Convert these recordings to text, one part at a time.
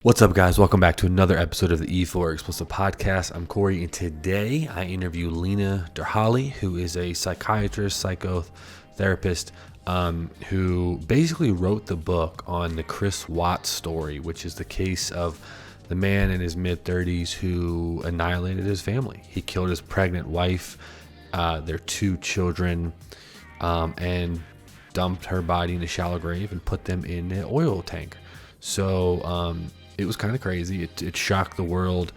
What's up, guys? Welcome back to another episode of the E4 Explicit podcast. I'm Corey, and today I interview Lena Derhally, who is a psychiatrist, psychotherapist, who basically wrote the book on the Chris Watts story, which is the case of the man in his mid-30s who annihilated his family. He killed his pregnant wife, their two children, and dumped her body in a shallow grave and put them in an oil tank. So it was kind of crazy. It shocked the world.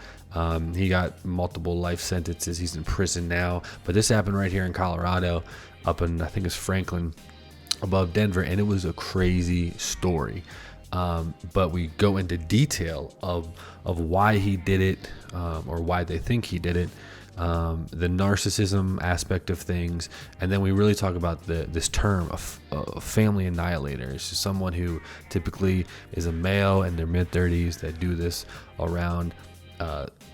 He got multiple life sentences. He's in prison now. But this happened right here in Colorado, up in, I think it's Franklin, above Denver. And it was a crazy story. But we go into detail of why he did it, or why they think he did it. The narcissism aspect of things, and then we really talk about this term of family annihilator. It's just someone who typically is a male in their mid-30s that do this around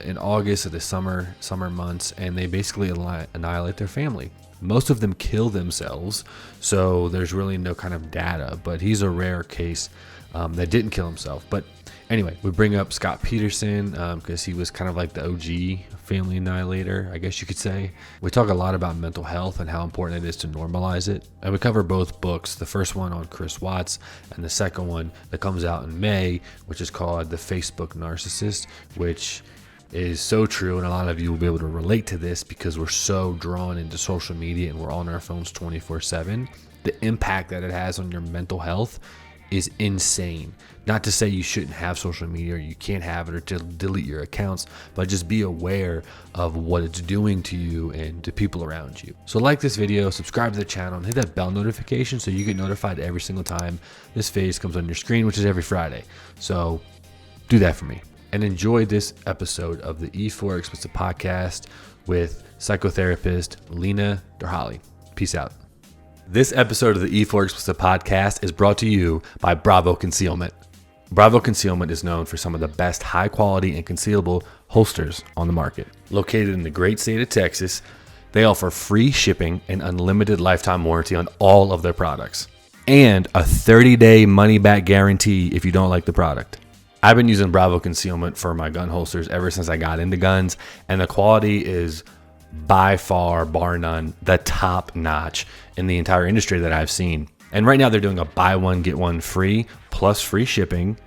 in August of the summer months, and they basically annihilate their family. Most of them kill themselves, so there's really no kind of data, but he's a rare case that didn't kill himself. But anyway, we bring up Scott Peterson because he was kind of like the OG family annihilator, I guess you could say. We talk a lot about mental health and how important it is to normalize it. And we cover both books, the first one on Chris Watts and the second one that comes out in May, which is called The Facebook Narcissist, which is so true. And a lot of you will be able to relate to this because we're so drawn into social media and we're on our phones 24/7. The impact that it has on your mental health is insane. Not to say you shouldn't have social media or you can't have it or to delete your accounts, but just be aware of what it's doing to you and to people around you. So like this video, subscribe to the channel, and hit that bell notification so you get notified every single time this phase comes on your screen, which is every Friday. So do that for me. And enjoy this episode of the E4 Explicit podcast with psychotherapist Lena Derhally. Peace out. This episode of the E4 Explicit podcast is brought to you by Bravo Concealment. Bravo Concealment is known for some of the best high quality and concealable holsters on the market. Located in the great state of Texas, they offer free shipping and unlimited lifetime warranty on all of their products, and a 30-day money-back guarantee if you don't like the product. I've been using Bravo Concealment for my gun holsters ever since I got into guns, and the quality is by far, bar none, the top notch in the entire industry that I've seen. And right now they're doing a buy one, get one free, plus free shipping,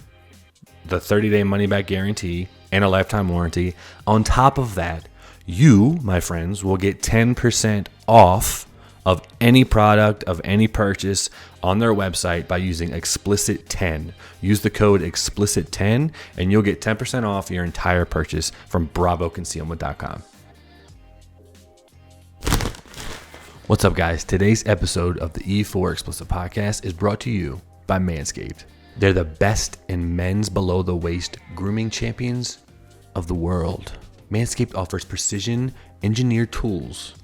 the 30-day money-back guarantee, and a lifetime warranty. On top of that, you, my friends, will get 10% off of any product, of any purchase on their website by using Explicit 10. Use the code Explicit10 and you'll get 10% off your entire purchase from BravoConcealment.com. What's up, guys? Today's episode of the E4 Explicit podcast is brought to you by Manscaped. They're the best in men's below-the-waist grooming champions of the world. Manscaped offers precision engineered tools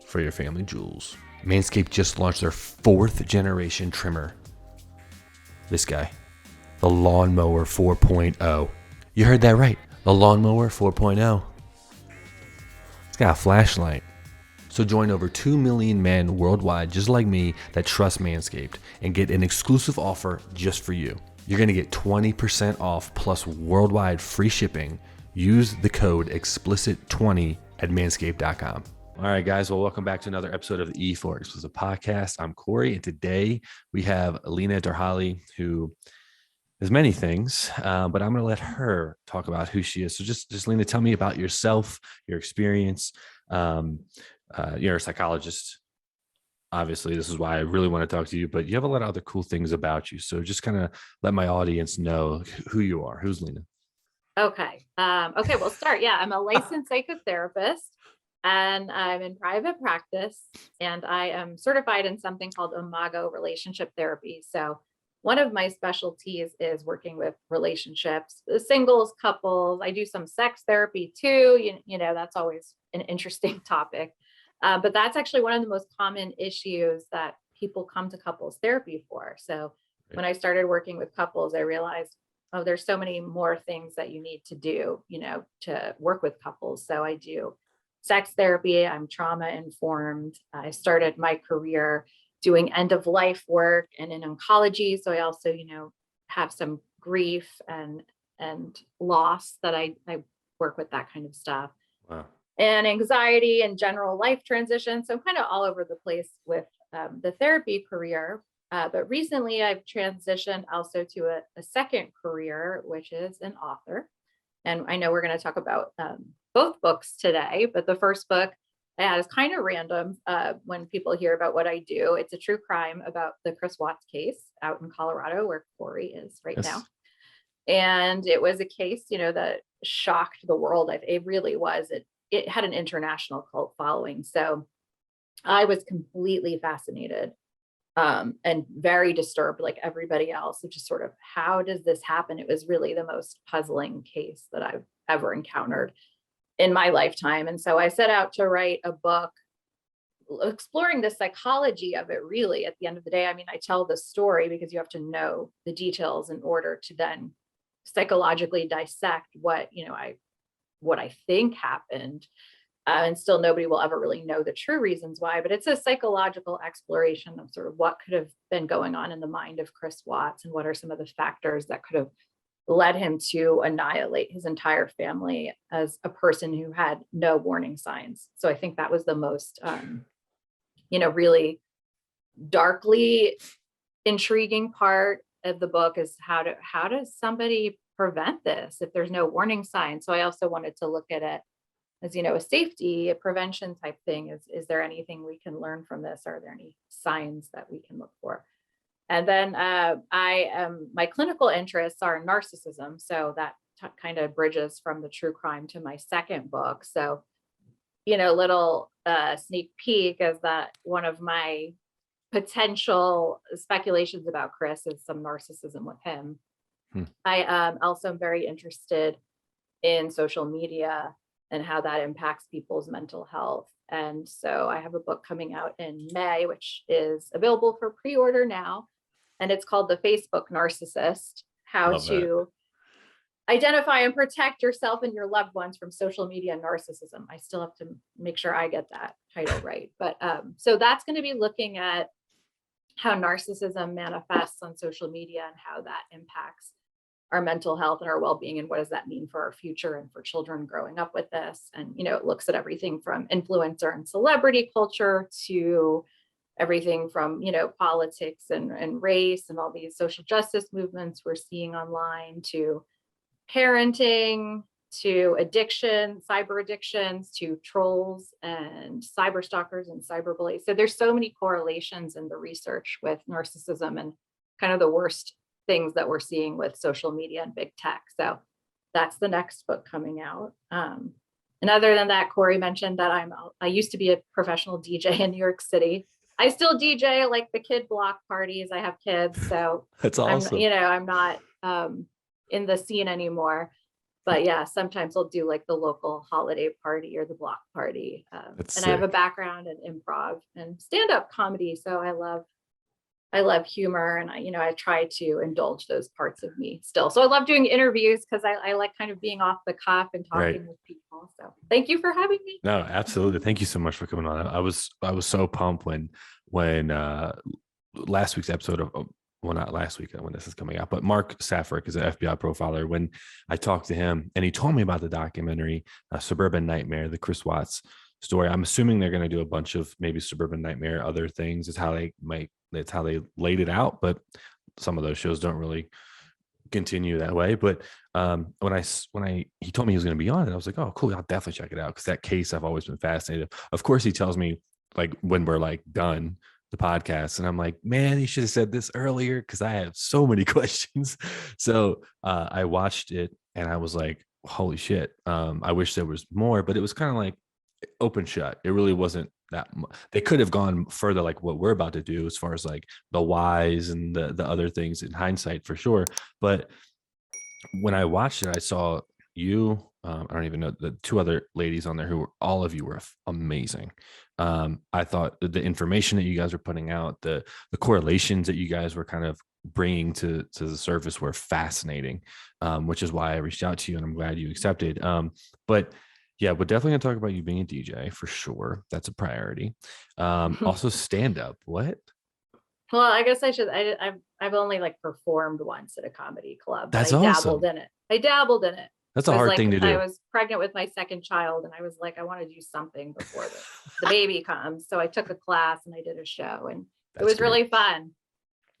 for your family jewels. Manscaped just launched their 4th generation trimmer. This guy, the Lawnmower 4.0. You heard that right, the Lawnmower 4.0. It's got a flashlight. So join over 2 million men worldwide just like me that trust Manscaped and get an exclusive offer just for you. You're going to get 20% off plus worldwide free shipping. Use the code Explicit20 at manscaped.com. All right, guys. Well, welcome back to another episode of the E4 Explicit podcast. I'm Corey, and today we have Lena Derhally, who is many things, but I'm going to let her talk about who she is. So just Lena, tell me about yourself, your experience. You're a psychologist. Obviously, this is why I really want to talk to you, but you have a lot of other cool things about you. So just kind of let my audience know who you are. Who's Lena? Okay. We'll start. Yeah, I'm a licensed psychotherapist and I'm in private practice, and I am certified in something called Imago relationship therapy. So one of my specialties is working with relationships, singles, couples. I do some sex therapy too. You know, that's always an interesting topic. But that's actually one of the most common issues that people come to couples therapy for. So when I started working with couples, I realized, oh, there's so many more things that you need to do, to work with couples. So I do sex therapy. I'm trauma informed. I started my career doing end of life work and in oncology. So I also, have some grief and and loss that I work with that kind of stuff. Wow. And anxiety and general life transition. So I'm kind of all over the place with the therapy career. But recently I've transitioned also to a second career, which is an author. And I know we're going to talk about both books today, but the first book I had is kind of random when people hear about what I do. It's a true crime about the Chris Watts case out in Colorado, where Corey is right now. And it was a case, that shocked the world. It really was. It had an international cult following. So I was completely fascinated and very disturbed, like everybody else, which is sort of, how does this happen? It was really the most puzzling case that I've ever encountered in my lifetime. And so I set out to write a book exploring the psychology of it, really. At the end of the day, I mean, I tell the story because you have to know the details in order to then psychologically dissect what I think happened. And still nobody will ever really know the true reasons why, but it's a psychological exploration of sort of what could have been going on in the mind of Chris Watts and what are some of the factors that could have led him to annihilate his entire family as a person who had no warning signs. So I think that was the most, really darkly intriguing part of the book, is how does somebody prevent this if there's no warning sign? So I also wanted to look at it as, a safety, a prevention type thing. Is there anything we can learn from this? Are there any signs that we can look for? And then my clinical interests are narcissism. So that kind of bridges from the true crime to my second book. So, little sneak peek is that one of my potential speculations about Chris is some narcissism with him. I also am very interested in social media and how that impacts people's mental health. And so I have a book coming out in May, which is available for pre-order now. And it's called The Facebook Narcissist: How to Identify and Protect Yourself and Your Loved Ones from Social Media Narcissism. I still have to make sure I get that title right. But so that's going to be looking at how narcissism manifests on social media and how that impacts our mental health and our well-being, and what does that mean for our future and for children growing up with this. And it looks at everything from influencer and celebrity culture to everything from politics and race and all these social justice movements we're seeing online, to parenting, to addiction, cyber addictions, to trolls and cyber stalkers and cyber bullies. So there's so many correlations in the research with narcissism and kind of the worst things that we're seeing with social media and big tech. So that's the next book coming out. And other than that, Corey mentioned that I used to be a professional DJ in New York City. I still DJ, like the kid block parties. I have kids, so that's awesome. I'm not in the scene anymore. But yeah, sometimes I'll do like the local holiday party or the block party. And sick. I have a background in improv and stand-up comedy, so I love humor, and I try to indulge those parts of me still. So I love doing interviews because I like kind of being off the cuff and talking with people. So thank you for having me. No, absolutely. Thank you so much for coming on. I was so pumped when last week's episode of, well, not last week when this is coming out, but Mark Safrick is an FBI profiler. When I talked to him and he told me about the documentary, Suburban Nightmare, the Chris Watts story. I'm assuming they're going to do a bunch of maybe Suburban Nightmare, other things. That's how they laid it out, but some of those shows don't really continue that way. But when he told me he was going to be on it, I was like, oh, cool, I'll definitely check it out, because that case I've always been fascinated. Of course, he tells me like when we're like done the podcast, and I'm like, man, you should have said this earlier, because I have so many questions. So I watched it and I was like, holy shit, I wish there was more, but it was kind of like open shut. It really wasn't that much. They could have gone further, like what we're about to do, as far as like the whys and the other things in hindsight, for sure. But when I watched it, I saw you, I don't even know, the two other ladies on there who were, all of you were amazing. I thought the information that you guys were putting out, the correlations that you guys were kind of bringing to the surface were fascinating, which is why I reached out to you, and I'm glad you accepted. But yeah, we're definitely gonna talk about you being a DJ for sure. That's a priority. Also stand up. What? Well, I guess I should. I've only like performed once at a comedy club, but That's I dabbled awesome. in it. I dabbled in it. That's I a was hard like, thing to I do. was pregnant with my second child, and I was like, I want to do something before the baby comes. So I took a class and I did a show, and it That's was great. really fun.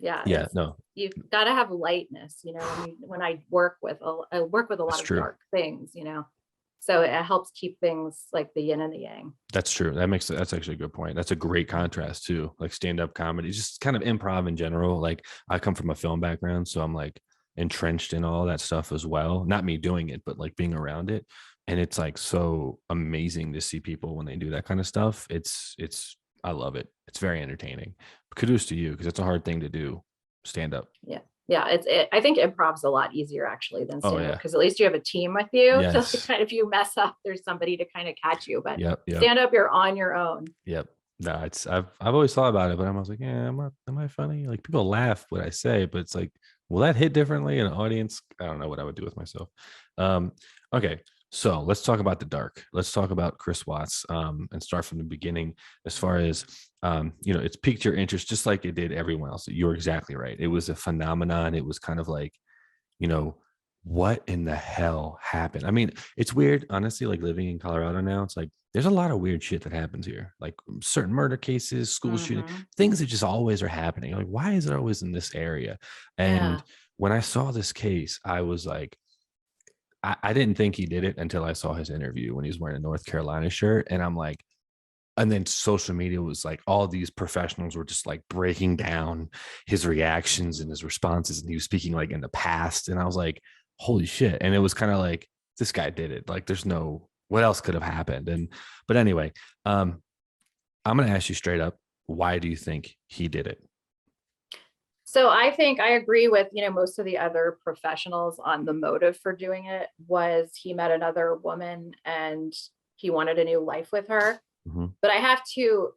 Yeah, Yeah, no, you've got to have lightness, when I work with I work with a that's lot of true. dark things, so it helps keep things like the yin and the yang. That's true. That's actually a good point. That's a great contrast too. Like stand-up comedy, just kind of improv in general. Like I come from a film background, so I'm like entrenched in all that stuff as well. Not me doing it, but like being around it. And it's like so amazing to see people when they do that kind of stuff. It's I love it. It's very entertaining. Kudos to you because it's a hard thing to do. Stand up. Yeah. Yeah. I think improv's a lot easier actually than Oh stand up yeah. because at least you have a team with you to like, Yes. kind of, if you mess up, there's somebody to kind of catch you. But Yep. Yep. stand up, you're on your own. Yep. No, I've always thought about it, but I was like, yeah, am I funny? Like people laugh what I say, but it's like, will that hit differently in an audience? I don't know what I would do with myself. Um, okay, so let's talk about the dark. Let's talk about Chris Watts, and start from the beginning. As far as it's piqued your interest just like it did everyone else. You're exactly right. It was a phenomenon. It was kind of like, you know, what in the hell happened? I mean, it's weird, honestly, like living in Colorado now. It's like there's a lot of weird shit that happens here, like certain murder cases, school shooting, Mhm. things that just always are happening. Like, why is it always in this area? And Yeah. when I saw this case, I was like, I didn't think he did it until I saw his interview when he was wearing a North Carolina shirt. And I'm like, and then social media was like all these professionals were just like breaking down his reactions and his responses, and he was speaking like in the past, and I was like, holy shit. And it was kind of like, this guy did it. Like there's no, what else could have happened? And but anyway, I'm gonna ask you straight up, why do you think he did it? So I think I agree with, most of the other professionals on the motive for doing it was he met another woman and he wanted a new life with her. Mhm. But I have to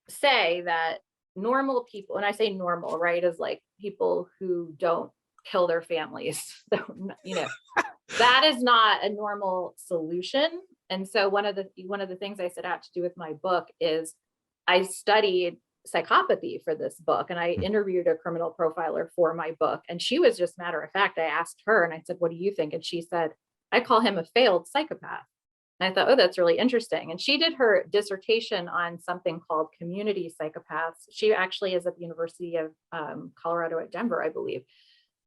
say that normal people, and I say normal, right, is like people who don't kill their families. That is not a normal solution. And so one of the things I set out to do with my book is I studied psychopathy for this book, and I Mm. interviewed a criminal profiler for my book, and she was just matter of fact. I asked her and I said, what do you think? And she said, I call him a failed psychopath. And I thought, oh, that's really interesting. And she did her dissertation on something called community psychopaths. She actually is at the University of Colorado at Denver, I believe,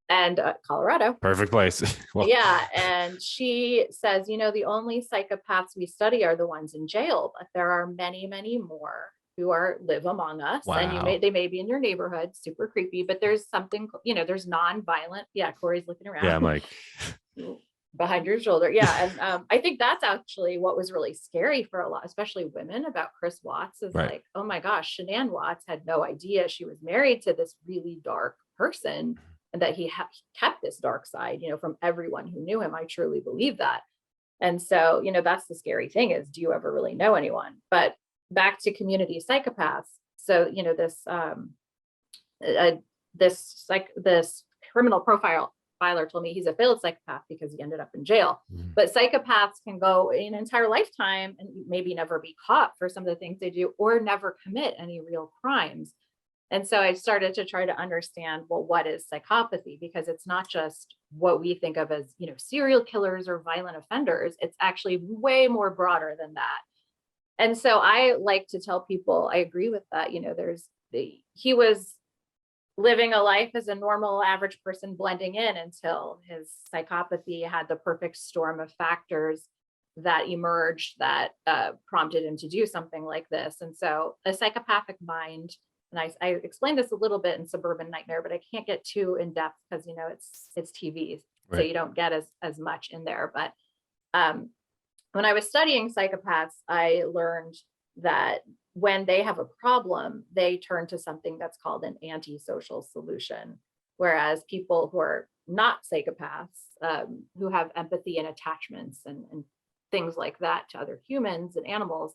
and Colorado. Perfect place. Well, Yeah. And she says, the only psychopaths we study are the ones in jail, but there are many, many more who live among us. And wow. they may be in your neighborhood, super creepy, but there's something, there's non-violent. Yeah. Corey's looking Yeah, I'm around. like, Behind your shoulder. Yeah. And I think that's actually what was really scary for a lot, especially women, about Chris Watts is right. like, oh my gosh, Shanann Watts had no idea she was married to this really dark person and that he kept this dark side, from everyone who knew him. I truly believe that. And so, that's the scary thing is, do you ever really know anyone? But back to community psychopaths. So, this criminal profiler told me he's a failed psychopath because he ended up in jail. Mhm. But psychopaths can go an entire lifetime and maybe never be caught for some of the things they do or never commit any real crimes. And so I started to try to understand, well, what is psychopathy? Because it's not just what we think of as, serial killers or violent offenders. It's actually way more broader than that. And so I like to tell people, I agree with that. He was living a life as a normal average person blending in until his psychopathy had the perfect storm of factors that emerged that prompted him to do something like this. And so a psychopathic mind, and I explained this a little bit in Suburban Nightmare, but I can't get too in depth because it's TV, so Right. you don't get as much in there. But when I was studying psychopaths, I learned that when they have a problem, they turn to something that's called an antisocial solution. Whereas people who are not psychopaths, who have empathy and attachments and things like that to other humans and animals,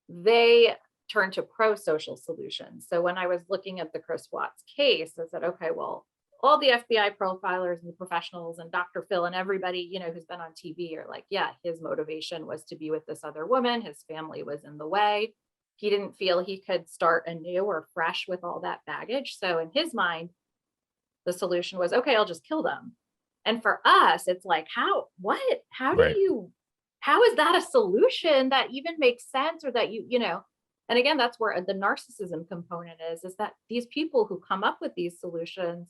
they turn to pro-social solutions. So when I was looking at the Chris Watts case, I said, okay, well, all the FBI profilers and the professionals and Dr. Phil and everybody, who's been on TV are like, yeah, his motivation was to be with this other woman. His family was in the way. he didn't feel he could start anew or fresh with all that baggage. So in his mind, the solution was, okay, I'll just kill them. And for us, it's like, Right. how is that a solution that even makes sense, or that and again, that's where the narcissism component is that these people who come up with these solutions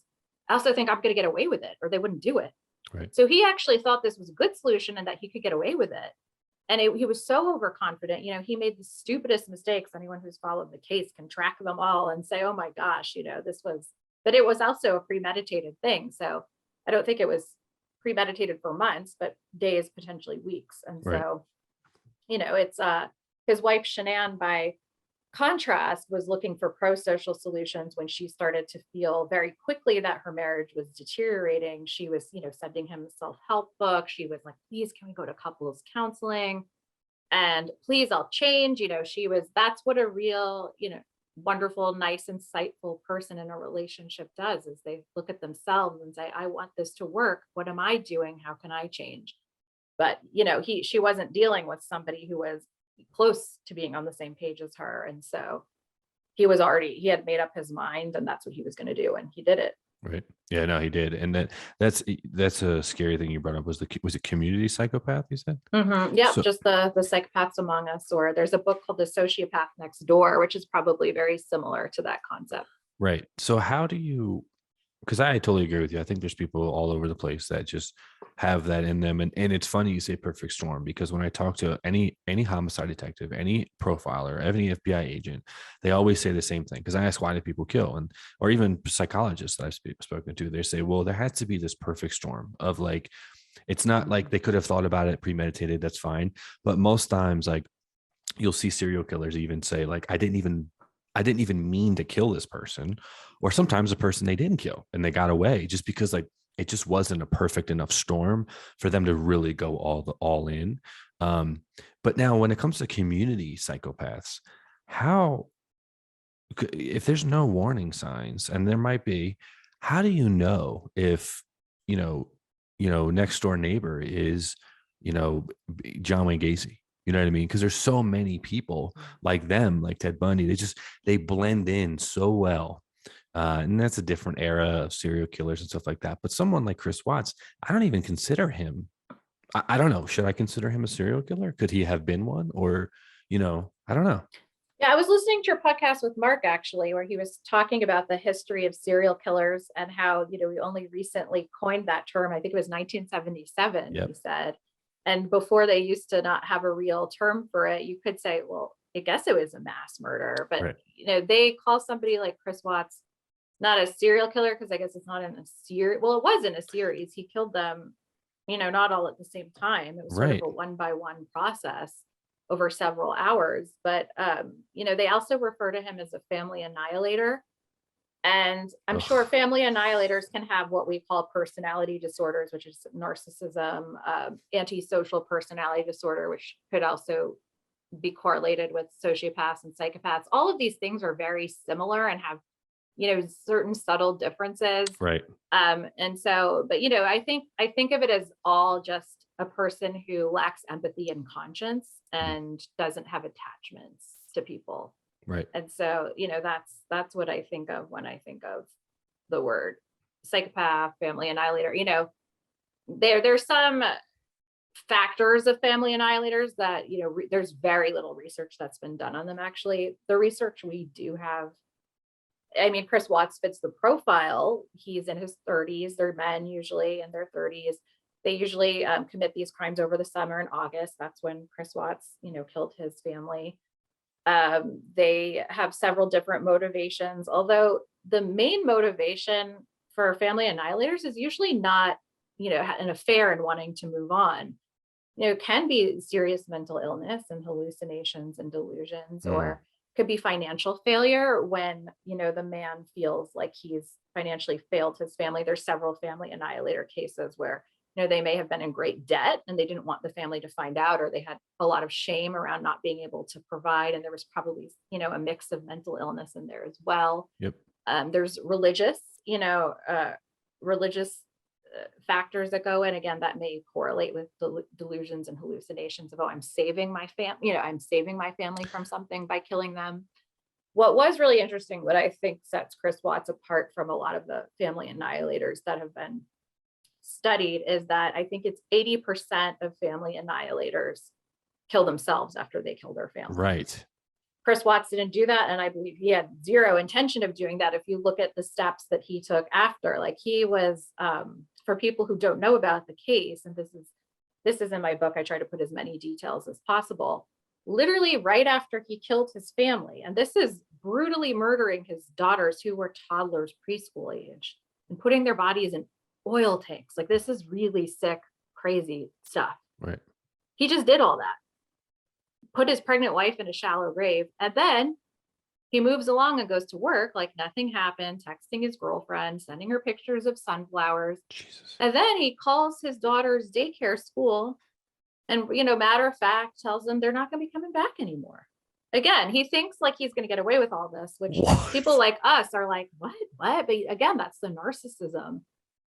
also think I'm going to get away with it, or they wouldn't do it. Right. So he actually thought this was a good solution and that he could get away with it. And he was so overconfident. He made the stupidest mistakes. Anyone who's followed the case can track them all and say, oh my gosh, but it was also a premeditated thing. So I don't think it was premeditated for months, but days, potentially weeks. And Right. so, it's his wife, Shanann, by contrast, was looking for pro-social solutions when she started to feel very quickly that her marriage was deteriorating. She was, sending him self-help books. She was like, please, can we go to couples counseling? And please, I'll change. That's what a real, wonderful, nice, insightful person in a relationship does, is they look at themselves and say, I want this to work. What am I doing? How can I change? But, she wasn't dealing with somebody who was close to being on the same page as her. And so he had made up his mind, and that's what he was going to do. And he did it. Right. Yeah, no, he did. And that's a scary thing you brought up. Was it community psychopath, you said? Yeah, So, just the psychopaths among us. Or there's a book called The Sociopath Next Door, which is probably very similar to that concept. right. So how do you, because I totally agree with you. I think there's people all over the place that just have that in them. And it's funny you say perfect storm, because when I talk to any homicide detective, any profiler, any FBI agent, they always say the same thing. Because I ask, why do people kill? Or even psychologists that I've spoken to, they say, well, there has to be this perfect storm of like, it's not like they could have thought about it premeditated. That's fine. But most times, like, you'll see serial killers even say, like, I didn't even mean to kill this person. Or sometimes a person they didn't kill and they got away, just because like it just wasn't a perfect enough storm for them to really go all in. But now when it comes to community psychopaths, if there's no warning signs, and there might be, how do you know if next door neighbor is John Wayne Gacy? You know what I mean? Because there's so many people like them, like Ted Bundy. They blend in so well. And that's a different era of serial killers and stuff like that. But someone like Chris Watts, I don't even consider him. I don't know. Should I consider him a serial killer? Could he have been one? Or, I don't know. Yeah, I was listening to your podcast with Mark, actually, where he was talking about the history of serial killers and how, we only recently coined that term. I think it was 1977, Yep. he said. And before, they used to not have a real term for it. You could say, well, I guess it was a mass murder. But, Right. They call somebody like Chris Watts not a serial killer, because I guess it's not in a series. Well, it was in a series. He killed them, not all at the same time. It was sort of Right. a one by one process over several hours. But, they also refer to him as a family annihilator. And I'm sure family annihilators can have what we call personality disorders, which is narcissism, antisocial personality disorder, which could also be correlated with sociopaths and psychopaths. All of these things are very similar and have, certain subtle differences. Right. And so, but, I think of it as all just a person who lacks empathy and conscience and doesn't have attachments to people. Right. And so, that's what I think of when I think of the word psychopath, family annihilator. There's some factors of family annihilators that, there's very little research that's been done on them. Actually, the research we do have, I mean, Chris Watts fits the profile. He's in his 30s. They're men usually in their 30s. They usually commit these crimes over the summer in August. That's when Chris Watts, killed his family. They have several different motivations, although the main motivation for family annihilators is usually not, an affair and wanting to move on. It can be serious mental illness and hallucinations and delusions, or could be financial failure when, the man feels like he's financially failed his family. There's several family annihilator cases where, they may have been in great debt and they didn't want the family to find out, or they had a lot of shame around not being able to provide. And there was probably, a mix of mental illness in there as well. Yep. There's religious factors that go in. Again, that may correlate with delusions and hallucinations of, oh, I'm saving my I'm saving my family from something by killing them. What was really interesting, what I think sets Chris Watts apart from a lot of the family annihilators that have been studied, is that I think it's 80% of family annihilators kill themselves after they kill their family. Right. Chris Watts didn't do that, and I believe he had zero intention of doing that. If you look at the steps that he took after, like he was, for people who don't know about the case, and this is in my book, I try to put as many details as possible. Literally right after he killed his family, and this is brutally murdering his daughters who were toddlers, preschool age, and putting their bodies in oil tanks. Like, this is really sick, crazy stuff. Right. He just did all that. Put his pregnant wife in a shallow grave, and then he moves along and goes to work like nothing happened, texting his girlfriend, sending her pictures of sunflowers. Jesus. And then he calls his daughter's daycare school and, matter of fact, tells them they're not going to be coming back anymore. Again, he thinks like he's going to get away with all this, which people like us are like, what? But again, that's the narcissism,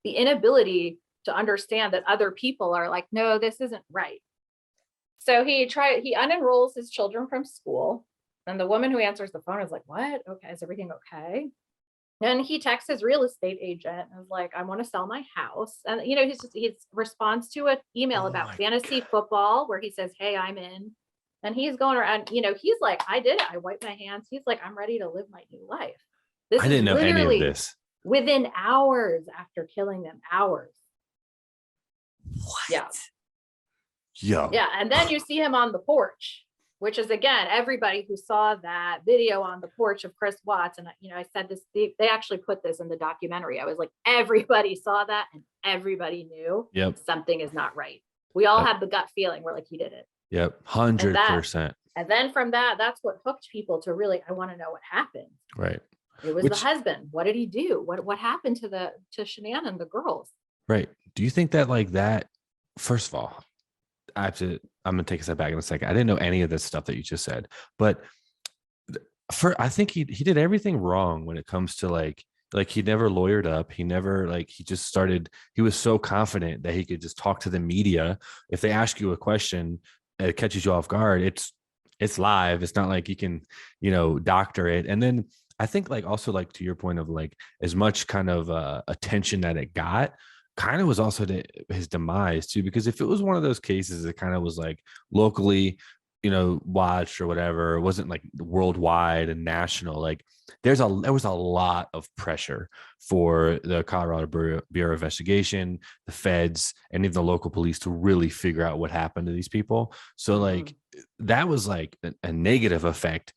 the inability to understand that other people are like, no, this isn't right. So he unenrolls his children from school, and the woman who answers the phone is like, what? Okay, is everything okay? And he texts his real estate agent and is like, I want to sell my house. And, he responds to an email about fantasy football where he says, hey, I'm in. And he's going around, he's like, I did it. I wiped my hands. He's like, I'm ready to live my new life. I didn't know any of this. Within hours after killing them, hours. What? Yeah. Yo. Yeah. And then you see him on the porch, which is, again, everybody who saw that video on the porch of Chris Watts. And, I said this, they actually put this in the documentary. I was like, everybody saw that and everybody knew something is not right. We all had the gut feeling. We're like, he did it. Yep. 100%. And then from that's what hooked people to really, I want to know what happened. Right. It was the husband. What did he do? What happened to Shanann and the girls? Right. Do you think that like that, first of all, I'm going to take a step back in a second. I didn't know any of this stuff that you just said, but I think he did everything wrong when it comes to like he never lawyered up. He never he just started. He was so confident that he could just talk to the media. If they ask you a question, it catches you off guard. It's live. It's not like you can, doctor it. And then I think also to your point of as much kind of attention that it got, kind of was also his demise too, because if it was one of those cases that kind of was locally, watched or whatever, it wasn't worldwide and national, there was a lot of pressure for the Colorado Bureau of Investigation, the feds, and even the local police to really figure out what happened to these people. So that was a negative effect.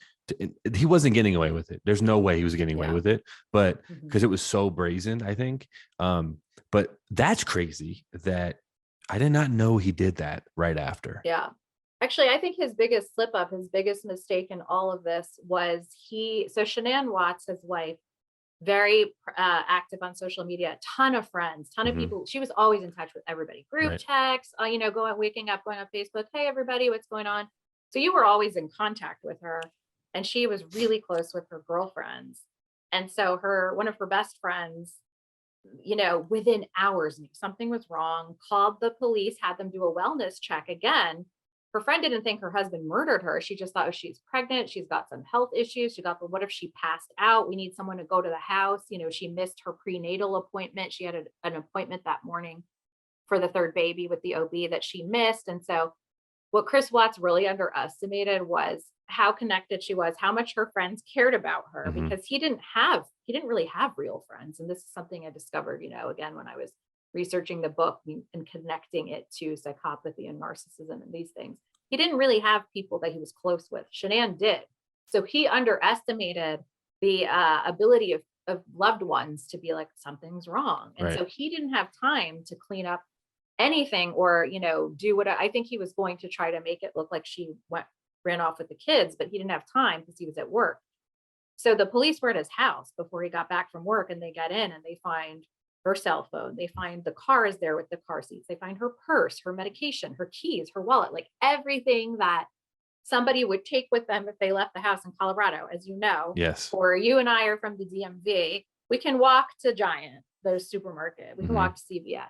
He wasn't getting away with it. There's no way he was getting away with it, but because it was so brazen, I think. But that's crazy that I did not know he did that right after. Yeah. Actually, I think his biggest slip up, his biggest mistake in all of this was Shanann Watts, his wife, very active on social media, a ton of friends, ton of people. She was always in touch with everybody. Group texts, waking up, going on Facebook. Hey, everybody, what's going on? So you were always in contact with her, and she was really close with her girlfriends. And so one of her best friends, within hours knew something was wrong, called the police, had them do a wellness check again. Her friend didn't think her husband murdered her. She just thought, oh, she's pregnant. She's got some health issues. What if she passed out? We need someone to go to the house. She missed her prenatal appointment. She had an appointment that morning for the third baby with the OB that she missed. And so what Chris Watts really underestimated was how connected she was, how much her friends cared about her, because he didn't really have real friends. And this is something I discovered, again, when I was researching the book and connecting it to psychopathy and narcissism and these things. He didn't really have people that he was close with. Shanann did. So he underestimated the ability of loved ones to be like, something's wrong. And so he didn't have time to clean up anything or, do what I think he was going to try to make it look like she ran off with the kids, but he didn't have time because he was at work. So the police were at his house before he got back from work, and they get in and they find her cell phone. They find the car is there with the car seats. They find her purse, her medication, her keys, her wallet, everything that somebody would take with them if they left the house in Colorado, as you know. Yes. Or you and I are from the DMV. We can walk to Giant, the supermarket. We can walk to CVS.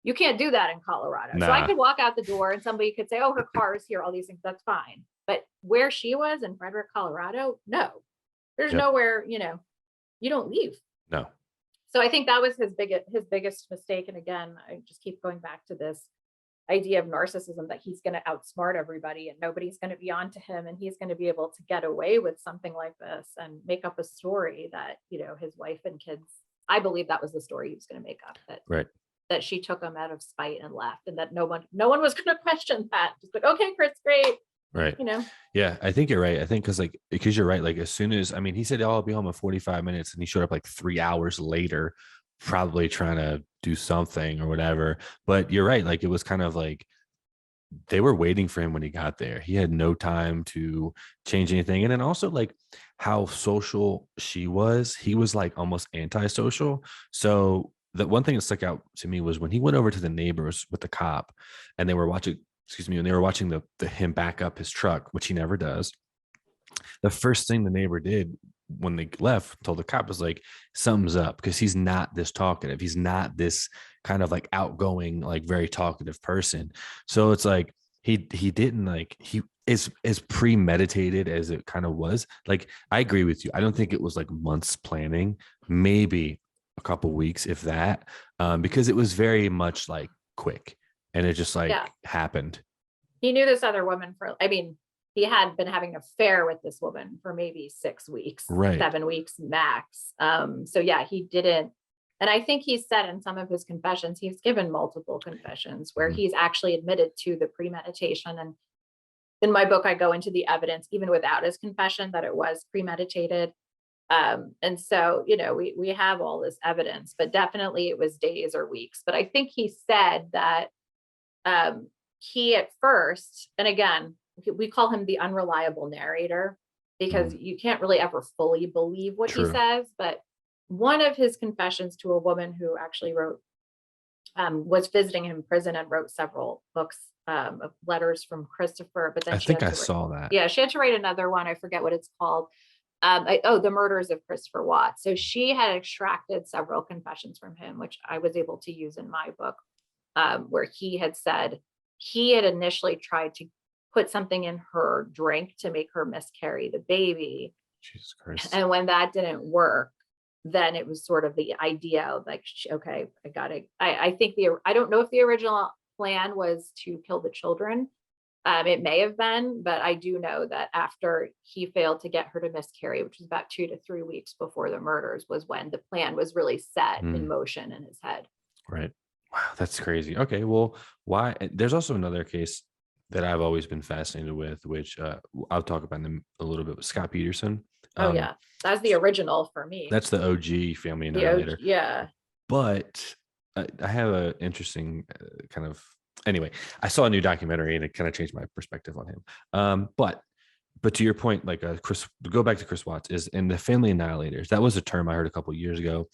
You can't do that in Colorado. So I Nah. could walk out the door and somebody could say, oh, her car is here, all these things, that's fine. But where she was in Frederick, Colorado, no, there's Yep. nowhere, you don't leave. No. So I think that was his biggest mistake. And again, I just keep going back to this idea of narcissism, that he's going to outsmart everybody and nobody's going to be on to him, and he's going to be able to get away with something like this and make up a story that, his wife and kids, I believe that was the story he was going to make up, that she took him out of spite and left, and that no one was going to question that. Just like, okay, Chris, great. Right. Yeah, I think you're right. I think because you're right. Like as soon as, he said, oh, I'll be home in 45 minutes. And he showed up like 3 hours later, probably trying to do something or whatever. But you're right. Like it was kind of like they were waiting for him when he got there. He had no time to change anything. And then also like how social she was, he was like almost antisocial. So the one thing that stuck out to me was when he went over to the neighbors with the cop and they were watching, and they were watching the him back up his truck, which he never does. The first thing the neighbor did when they left, told the cop, was like, something's up, because he's not this talkative. He's not this kind of like outgoing, like very talkative person. So it's like he didn't like, he is as premeditated as it kind of was. Like I agree with you. I don't think it was like months planning, maybe a couple weeks, if that, because it was very much like quick. And it just like happened. He knew this other woman he had been having an affair with this woman for maybe 6 weeks, right, 7 weeks max. So yeah, he didn't. And I think he said in some of his confessions, he's given multiple confessions where he's actually admitted to the premeditation. And in my book, I go into the evidence, even without his confession, that it was premeditated. And so, we have all this evidence, but definitely it was days or weeks. But I think he said that he at first, and again, we call him the unreliable narrator, because you can't really ever fully believe what he says. But one of his confessions to a woman who actually wrote, was visiting him in prison and wrote several books of letters from Christopher. But then I think I saw that. Yeah, she had to write another one. I forget what it's called. The Murders of Christopher Watts. So she had extracted several confessions from him, which I was able to use in my book, where he had said he had initially tried to put something in her drink to make her miscarry the baby. Jesus Christ. And when that didn't work, then it was sort of the idea of like, okay, I think I don't know if the original plan was to kill the children. It may have been, but I do know that after he failed to get her to miscarry, which was about 2 to 3 weeks before the murders, was when the plan was really set in motion in his head. Right. Wow, that's crazy. Okay, well, why? There's also another case that I've always been fascinated with, which I'll talk about in a little bit, with Scott Peterson. Oh yeah, that's the original for me. That's the OG Family Annihilator. Yeah. But I have an interesting anyway, I saw a new documentary and it kind of changed my perspective on him. But to your point, like go back to Chris Watts, is in the Family Annihilators. That was a term I heard a couple of years ago.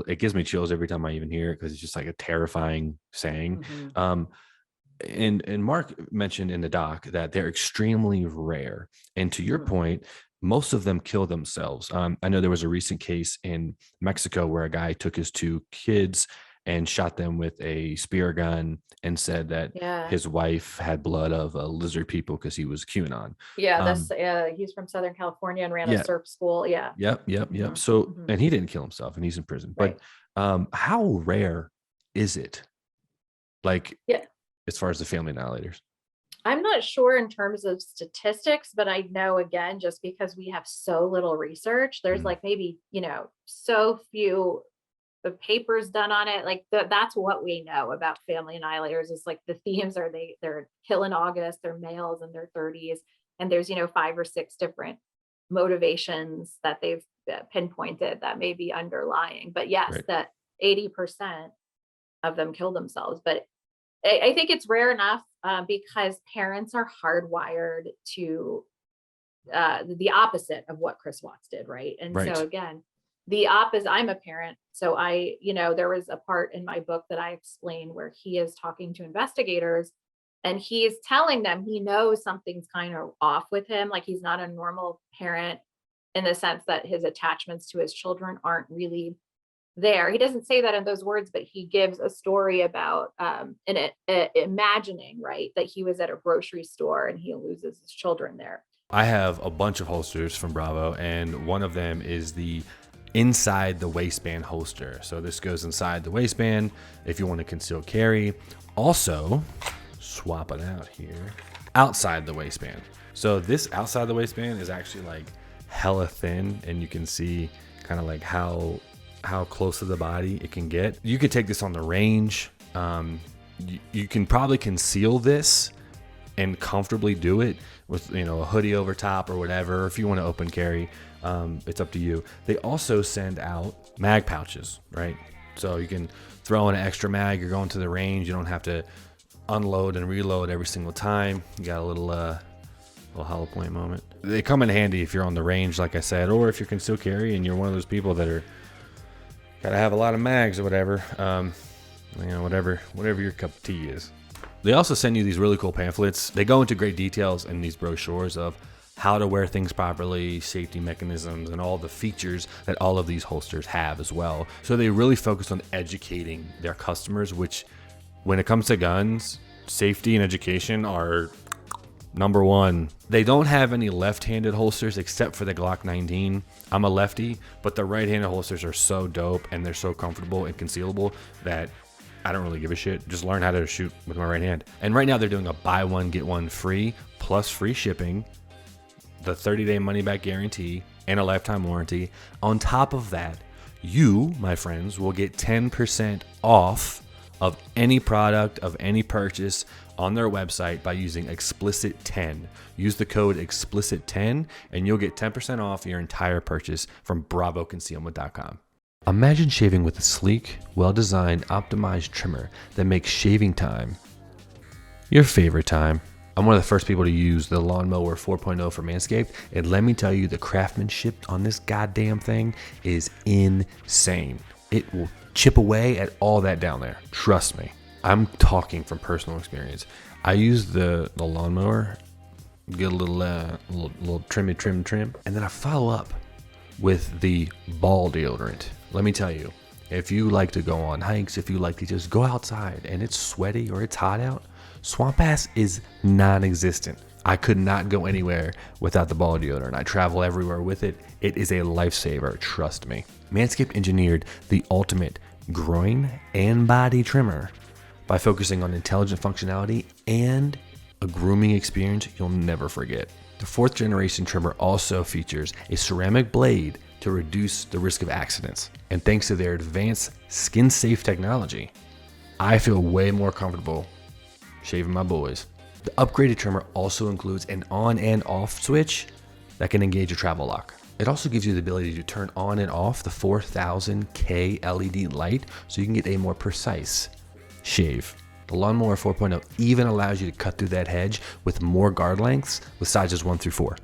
It gives me chills every time I even hear it, because it's just like a terrifying saying. And Mark mentioned in the doc that they're extremely rare. And to your point, most of them kill themselves. I know there was a recent case in Mexico where a guy took his 2 kids and shot them with a spear gun and said that his wife had blood of lizard people because he was QAnon. Yeah, he's from Southern California and ran a surf school. Yeah. Yep. So, and he didn't kill himself and he's in prison. Right. But how rare is it? Like, as far as the Family Annihilators? I'm not sure in terms of statistics, but I know, again, just because we have so little research, there's like maybe, so few papers done on it. Like that's what we know about Family Annihilators, is like the themes are they're kill in August, they're males in their 30s, and there's 5 or 6 different motivations that they've pinpointed that may be underlying. But yes, that 80% of them kill themselves. But I think it's rare enough because parents are hardwired to the opposite of what Chris Watts did, right? And so again, the opposite, I'm a parent. So there was a part in my book that I explain where he is talking to investigators and he's telling them he knows something's kind of off with him. Like he's not a normal parent in the sense that his attachments to his children aren't really there. He doesn't say that in those words, but he gives a story about imagining, right, that he was at a grocery store and he loses his children there. I have a bunch of holsters from Bravo, and one of them is the inside the waistband holster. So this goes inside the waistband if you want to conceal carry. Also, swap it out here, outside the waistband. So this outside the waistband is actually like hella thin, and you can see kind of like how close to the body it can get. You could take this on the range. You can probably conceal this and comfortably do it with, you know, a hoodie over top or whatever. If you want to open carry, it's up to you. They also send out mag pouches, right? So you can throw in an extra mag. You're going to the range. You don't have to unload and reload every single time. You got a little hollow point moment. They come in handy if you're on the range, like I said, or if you're concealed carry and you're one of those people that are gotta have a lot of mags or whatever. You know, whatever your cup of tea is. They also send you these really cool pamphlets. They go into great details in these brochures of how to wear things properly, safety mechanisms, and all the features that all of these holsters have as well. So they really focus on educating their customers, which when it comes to guns, safety and education are number one. They don't have any left-handed holsters except for the Glock 19. I'm a lefty, but the right-handed holsters are so dope and they're so comfortable and concealable that I don't really give a shit. Just learn how to shoot with my right hand. And right now they're doing a buy one, get one free, plus free shipping, the 30-day money-back guarantee, and a lifetime warranty. On top of that, you, my friends, will get 10% off of any product, of any purchase on their website by using Explicit 10. Use the code Explicit 10 and you'll get 10% off your entire purchase from bravoconcealment.com. Imagine shaving with a sleek, well-designed, optimized trimmer that makes shaving time your favorite time. I'm one of the first people to use the Lawnmower 4.0 from Manscaped, and let me tell you, the craftsmanship on this goddamn thing is insane. It will chip away at all that down there. Trust me. I'm talking from personal experience. I use the lawnmower, get a little trim, and then I follow up with the ball deodorant. Let me tell you, if you like to go on hikes, if you like to just go outside and it's sweaty or it's hot out, Swamp Ass is non-existent. I could not go anywhere without the ball deodorant. I travel everywhere with it. It is a lifesaver, trust me. Manscaped engineered the ultimate groin and body trimmer by focusing on intelligent functionality and a grooming experience you'll never forget. The 4th generation trimmer also features a ceramic blade to reduce the risk of accidents. And thanks to their advanced skin-safe technology, I feel way more comfortable shaving my boys. The upgraded trimmer also includes an on and off switch that can engage a travel lock. It also gives you the ability to turn on and off the 4000K LED light so you can get a more precise shave. The Lawnmower 4.0 even allows you to cut through that hedge with more guard lengths with sizes 1 through 4.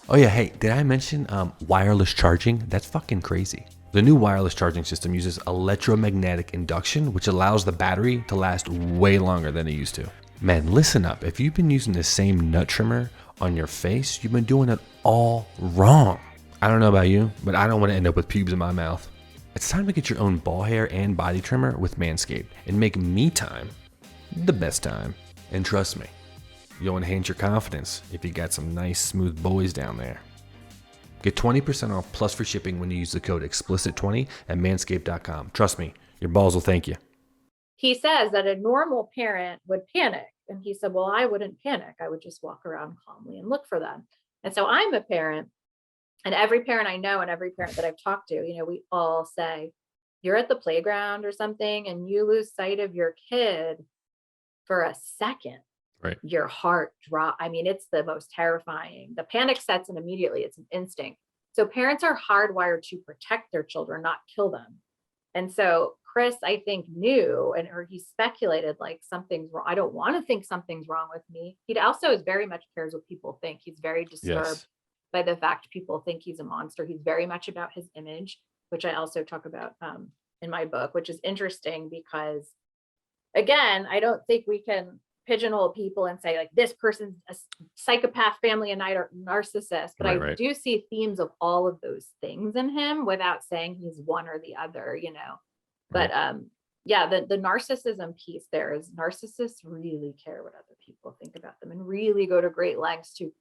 Oh yeah, hey, did I mention wireless charging? That's fucking crazy. The new wireless charging system uses electromagnetic induction, which allows the battery to last way longer than it used to. Man, listen up. If you've been using the same nut trimmer on your face, you've been doing it all wrong. I don't know about you, but I don't want to end up with pubes in my mouth. It's time to get your own ball hair and body trimmer with Manscaped and make me time the best time. And trust me, you'll enhance your confidence if you got some nice smooth boys down there. Get 20% off plus free shipping when you use the code Explicit20 at manscaped.com. Trust me, your balls will thank you. He says that a normal parent would panic. And he said, well, I wouldn't panic. I would just walk around calmly and look for them. And so I'm a parent, and every parent I know and every parent that I've talked to, we all say, you're at the playground or something and you lose sight of your kid for a second. Right. Your heart drop. I mean, it's the most terrifying. The panic sets in immediately. It's an instinct. So parents are hardwired to protect their children, not kill them. And so Chris, I think, knew, or he speculated like something's wrong. I don't want to think something's wrong with me. He also is very much cares what people think. He's very disturbed by the fact people think he's a monster. He's very much about his image, which I also talk about in my book, which is interesting because, again, I don't think we can pigeonhole people and say like this person's a psychopath, family, and narcissist, but I do see themes of all of those things in him without saying he's one or the other, but yeah, the narcissism piece there is narcissists really care what other people think about them and really go to great lengths to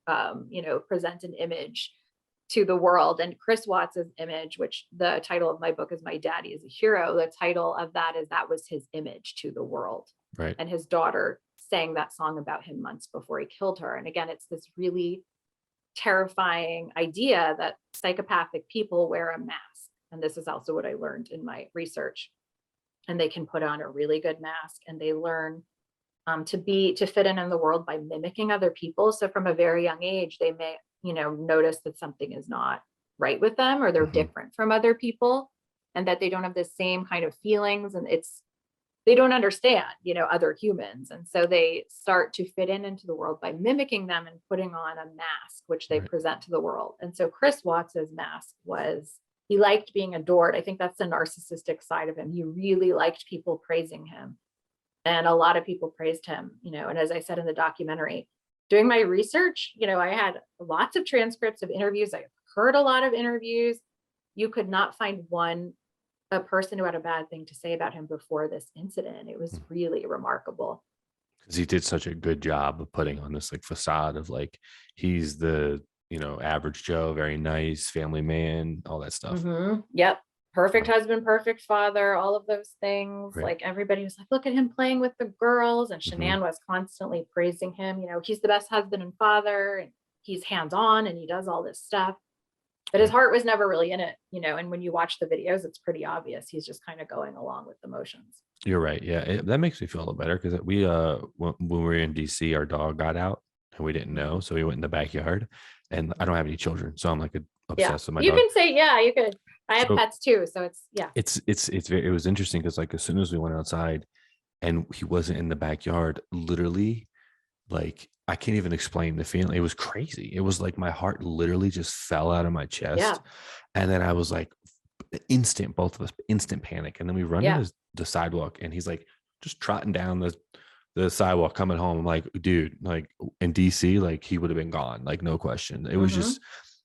present an image to the world. And Chris Watts's image, which the title of my book is My Daddy is a Hero, the title of that was his image to the world. Right. And his daughter sang that song about him months before he killed her. And again, it's this really terrifying idea that psychopathic people wear a mask. And this is also what I learned in my research. And they can put on a really good mask, and they learn to fit in the world by mimicking other people. So from a very young age, they may, notice that something is not right with them, or they're different from other people, and that they don't have the same kind of feelings, and they don't understand, other humans. And so they start to fit into the world by mimicking them and putting on a mask, which they present to the world. And so Chris Watts's mask was, he liked being adored. I think that's the narcissistic side of him. He really liked people praising him. And a lot of people praised him, and as I said in the documentary, doing my research, I had lots of transcripts of interviews. I heard a lot of interviews. You could not find a person who had a bad thing to say about him before this incident. It was really remarkable. Because he did such a good job of putting on this like facade of like, he's the, average Joe, very nice family man, all that stuff. Yep. Perfect husband, perfect father, all of those things. Right. Like everybody was like, look at him playing with the girls. And Shanann was constantly praising him. He's the best husband and father, and he's hands-on and he does all this stuff. But his heart was never really in it, and when you watch the videos, it's pretty obvious. He's just kind of going along with the motions. You're right. Yeah. That makes me feel a little better, because we, when we were in DC, our dog got out and we didn't know. So we went in the backyard, and I don't have any children. So I'm like obsessed with my dog. You can say, you could. I have pets too. So it was interesting because like as soon as we went outside and he wasn't in the backyard, literally, like I can't even explain the feeling. It was crazy. It was like my heart literally just fell out of my chest. Yeah. And then I was like both of us, instant panic. And then we run to the sidewalk, and he's like just trotting down the sidewalk coming home. I'm like, dude, like in DC, like he would have been gone, like no question. It was just,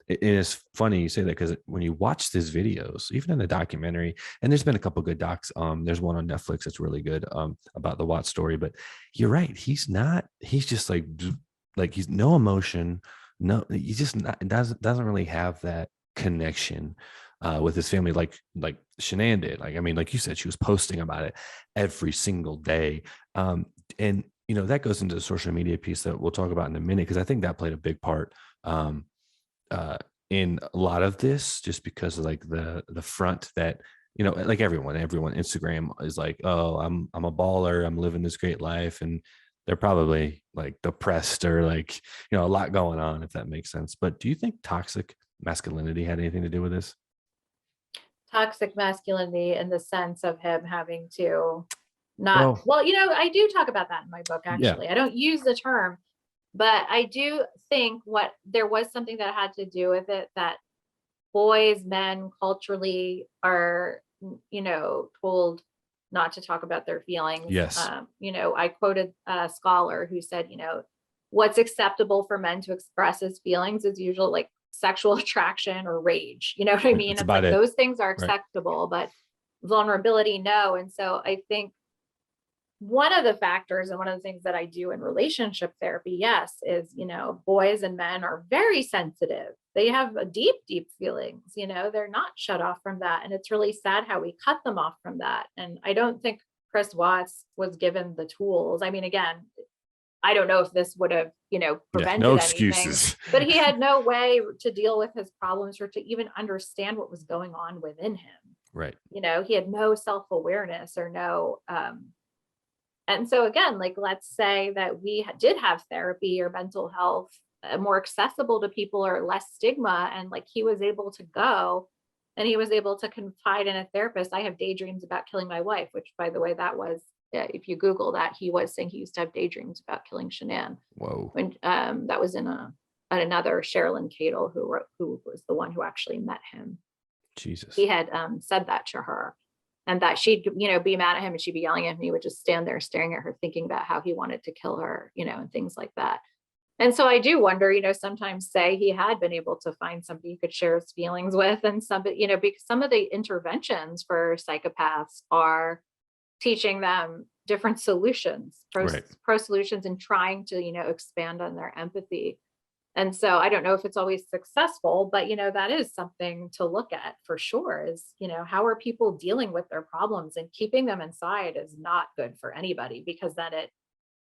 and it's funny you say that, because when you watch these videos, even in the documentary, and there's been a couple good docs, there's one on Netflix that's really good about the Watts story, but you're right, he's just like he's no emotion, he just doesn't really have that connection with his family like Shanann did. Like, I mean, like you said, she was posting about it every single day, and that goes into the social media piece that we'll talk about in a minute, because I think that played a big part in a lot of this, just because of like the front that, like everyone Instagram is like, oh, I'm a baller, I'm living this great life, and they're probably like depressed or like, a lot going on, if that makes sense. But do you think toxic masculinity had anything to do with this? Toxic masculinity in the sense of him having to I do talk about that in my book, actually. I don't use the term, but I do think there was something that had to do with it, that men culturally are, told not to talk about their feelings. Yes. I quoted a scholar who said, what's acceptable for men to express as feelings is usually like sexual attraction or rage. You know what I mean? It's like those things are acceptable, but vulnerability, no. And so I think one of the factors, and one of the things that I do in relationship therapy, is, boys and men are very sensitive. They have a deep, deep feelings, they're not shut off from that. And it's really sad how we cut them off from that. And I don't think Chris Watts was given the tools. I mean, again, I don't know if this would have, prevented no anything, excuses. but he had no way to deal with his problems or to even understand what was going on within him. Right. He had no self-awareness or no, and so again, like, let's say that we did have therapy or mental health more accessible to people or less stigma. And like, he was able to go and he was able to confide in a therapist. I have daydreams about killing my wife, which, by the way, that was, if you Google that, he was saying he used to have daydreams about killing Shanann. Whoa. When that was in another Sherilyn Cadle, who was the one who actually met him. Jesus. He had said that to her. and that she'd, be mad at him and she'd be yelling at him. And he would just stand there staring at her, thinking about how he wanted to kill her, and things like that. And so I do wonder, sometimes say he had been able to find somebody he could share his feelings with, and because some of the interventions for psychopaths are teaching them different solutions, pro solutions, and trying to, expand on their empathy. And so I don't know if it's always successful, but, that is something to look at for sure is, how are people dealing with their problems, and keeping them inside is not good for anybody, because then it,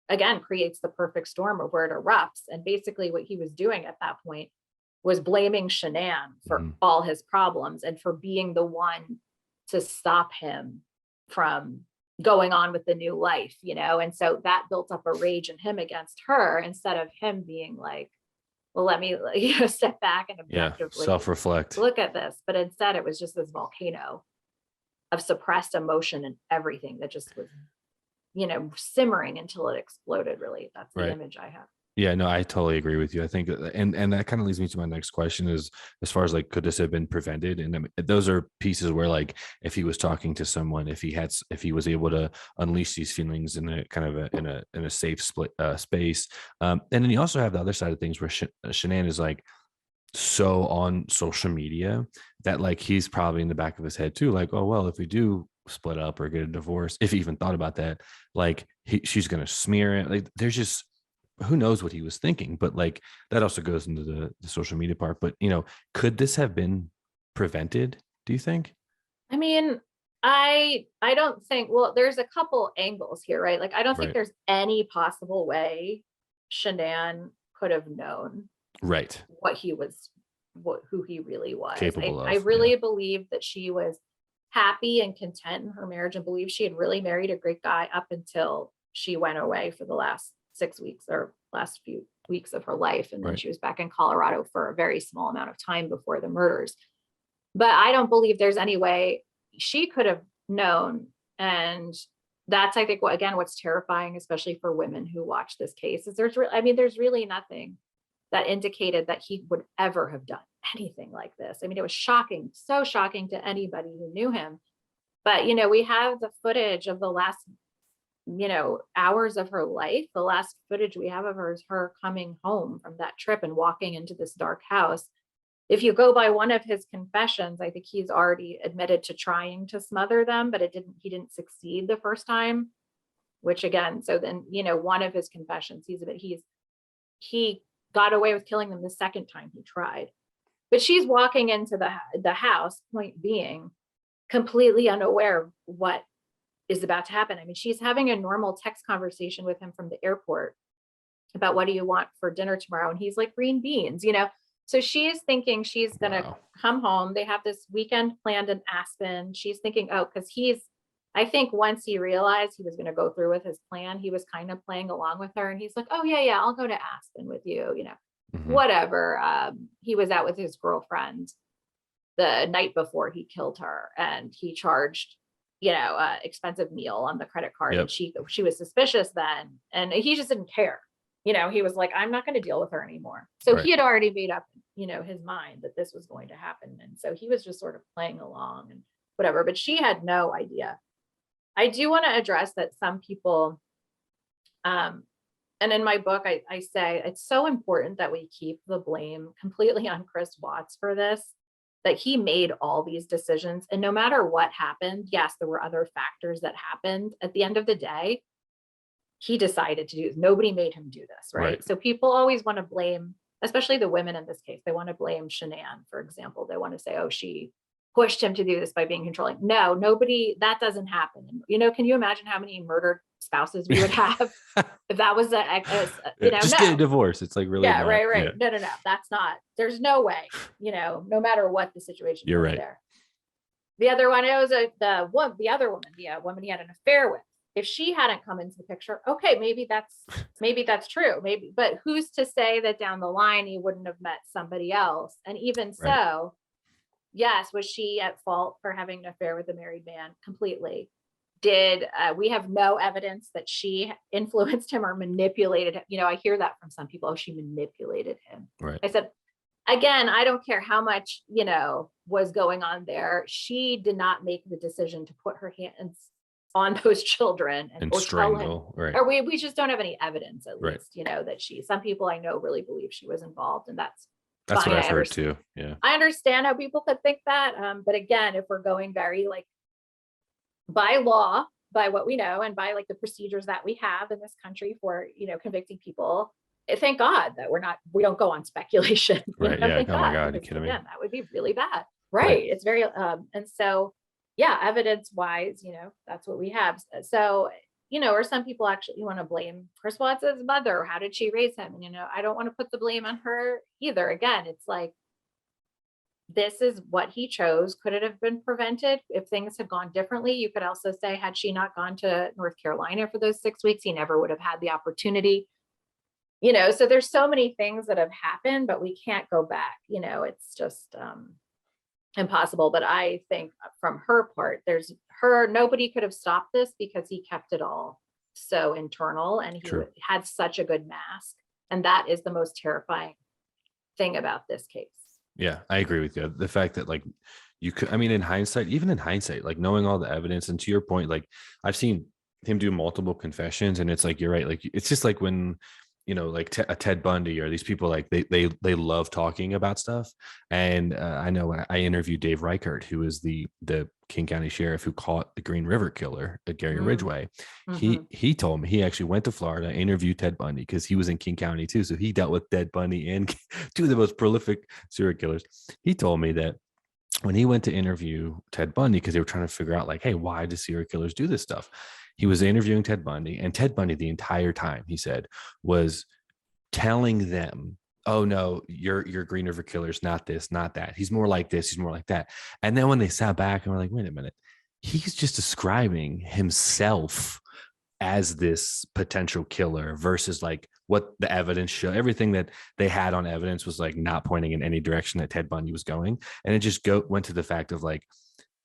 again, creates the perfect storm of where it erupts. And basically what he was doing at that point was blaming Shanann for all his problems and for being the one to stop him from going on with the new life, and so that built up a rage in him against her, instead of him being like, well, let me step back and objectively self-reflect, look at this. But instead it was just this volcano of suppressed emotion and everything that just was simmering until it exploded. Really, that's the image I have. Yeah, no, I totally agree with you. I think, and that kind of leads me to my next question is, as far as like, could this have been prevented? And I mean, those are pieces where, like, if he was talking to someone, if he was able to unleash these feelings in a kind of in a safe space. And then you also have the other side of things where Shanann is like so on social media that, like, he's probably in the back of his head too, like, oh, well, if we do split up or get a divorce, if he even thought about that, like, she's going to smear it. Like, there's just, who knows what he was thinking, but like, that also goes into the social media part. But, could this have been prevented, do you think? I mean, I don't think, well, there's a couple angles here, right? Like, I don't think there's any possible way Shanann could have known what he was, who he really was. Capable of. I really believe that she was happy and content in her marriage, and believe she had really married a great guy up until she went away for the last 6 weeks or last few weeks of her life. And then she was back in Colorado for a very small amount of time before the murders. But I don't believe there's any way she could have known. And that's, I think, what's terrifying, especially for women who watch this case, is there's really nothing that indicated that he would ever have done anything like this. I mean, it was shocking, so shocking to anybody who knew him. But, we have the footage of the last hours of her life. The last footage we have of her is her coming home from that trip and walking into this dark house. If you go by one of his confessions, I think he's already admitted to trying to smother them, but he didn't succeed the first time, which again, so then, one of his confessions, he got away with killing them the second time he tried. But she's walking into the house, point being, completely unaware of what is about to happen. I mean, she's having a normal text conversation with him from the airport about, what do you want for dinner tomorrow? And he's like, green beans, So she's thinking she's going to come home. They have this weekend planned in Aspen. She's thinking, because I think once he realized he was going to go through with his plan, he was kind of playing along with her. And he's like, oh yeah, I'll go to Aspen with you, whatever. He was out with his girlfriend the night before he killed her, and he charged expensive meal on the credit card. And she was suspicious then, and he just didn't care. He was like, I'm not going to deal with her anymore. So he had already made up, his mind that this was going to happen. And so he was just sort of playing along and whatever, but she had no idea. I do want to address that some people, and in my book, I say it's so important that we keep the blame completely on Chris Watts for this, that he made all these decisions. And no matter what happened, yes, there were other factors that happened. At the end of the day, he decided to do this. Nobody made him do this, right? So people always want to blame, especially the women in this case, they want to blame Shanann, for example. They want to say, oh, she pushed him to do this by being controlling. No, nobody, that doesn't happen. Can you imagine how many murdered spouses we would have if that was just get a divorce? It's like, really, right. No, that's not, there's no way, no matter what the situation. You're right there. The other one, it was the woman he had an affair with. If she hadn't come into the picture, okay, maybe that's true, maybe, but who's to say that down the line he wouldn't have met somebody else? And even so, yes, was she at fault for having an affair with a married man? Completely. We have no evidence that she influenced him or manipulated him. I hear that from some people. Oh, she manipulated him. Right. I said, again, I don't care how much, was going on there. She did not make the decision to put her hands on those children And or tell him, strangle, right? or we just don't have any evidence, at Right. least, that some people I know really believe she was involved, and that's That's fine. what I've heard too. Yeah. I understand how people could think that. But again, if we're going very like by law, by what we know, and by like the procedures that we have in this country for, convicting people, thank God that we don't go on speculation. Right. Yeah. Thank Oh my God, God. You because, kidding me? again, that would be really bad. Right. Right. It's very, and so, yeah, evidence wise, that's what we have. So, or some people actually want to blame, first of all, it's his mother. How did she raise him? And, I don't want to put the blame on her either. Again, it's like, this is what he chose. Could it have been prevented if things had gone differently? You could also say, had she not gone to North Carolina for those 6 weeks, he never would have had the opportunity. So there's so many things that have happened, but we can't go back. It's just impossible. But I think from her part, nobody could have stopped this because he kept it all so internal, and he had such a good mask. And that is the most terrifying thing about this case. Yeah, I agree with you. The fact that like you could, I mean, even in hindsight, like knowing all the evidence, and to your point, like I've seen him do multiple confessions, and it's like, you're right. Like, it's just like when, like a Ted Bundy or these people, like they love talking about stuff. And I know when I interviewed Dave Reichert, who is the King County sheriff who caught the Green River killer at Gary Ridgway. He told me he actually went to Florida, interviewed Ted Bundy because he was in King County too. So he dealt with Ted Bundy and two of the most prolific serial killers. He told me that when he went to interview Ted Bundy, because they were trying to figure out like, hey, why do serial killers do this stuff? He was interviewing Ted Bundy, and Ted Bundy the entire time, he said, was telling them, oh no, your Green River killer's not this, not that. He's more like this, he's more like that. And then when they sat back and were like, wait a minute, he's just describing himself as this potential killer versus like what the evidence showed. Everything that they had on evidence was like not pointing in any direction that Ted Bundy was going. And it just went to the fact of like,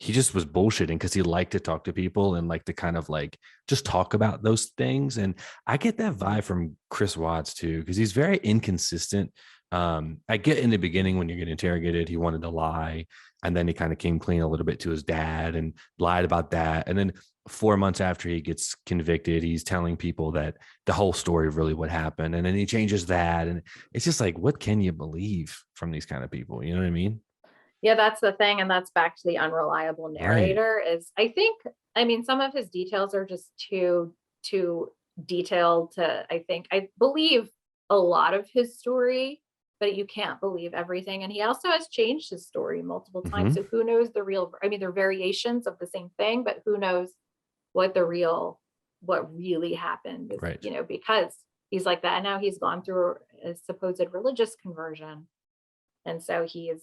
he just was bullshitting because he liked to talk to people and like to kind of like just talk about those things. And I get that vibe from Chris Watts too, because he's very inconsistent. I get in the beginning when you get interrogated, he wanted to lie. And then he kind of came clean a little bit to his dad and lied about that. And then 4 months after he gets convicted, he's telling people that the whole story of really what happened. And then he changes that. And it's just like, what can you believe from these kind of people? You know what I mean? Yeah, that's the thing. And that's back to the unreliable narrator. Right. I mean, some of his details are just too detailed to, I believe a lot of his story, but you can't believe everything. And he also has changed his story multiple times. So who knows they're variations of the same thing, but who knows what really happened, right? Because he's like that. And now he's gone through a supposed religious conversion. And so he's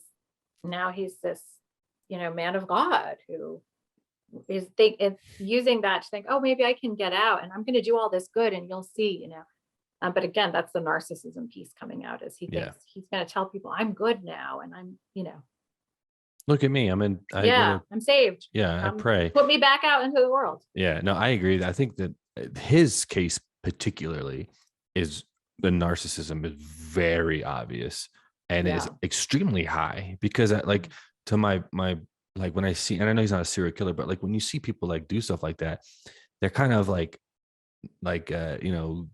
this, man of God who is using that to think, oh, maybe I can get out and I'm going to do all this good and you'll see, but again, that's the narcissism piece coming out, as he thinks he's going to tell people I'm good now. And I'm, look at me. I'm saved. Yeah. I pray. Put me back out into the world. Yeah, no, I agree. I think that his case particularly is the narcissism is very obvious and is extremely high because like to my like when I see, and I know he's not a serial killer, but like when you see people like do stuff like that, they're kind of like Gacy,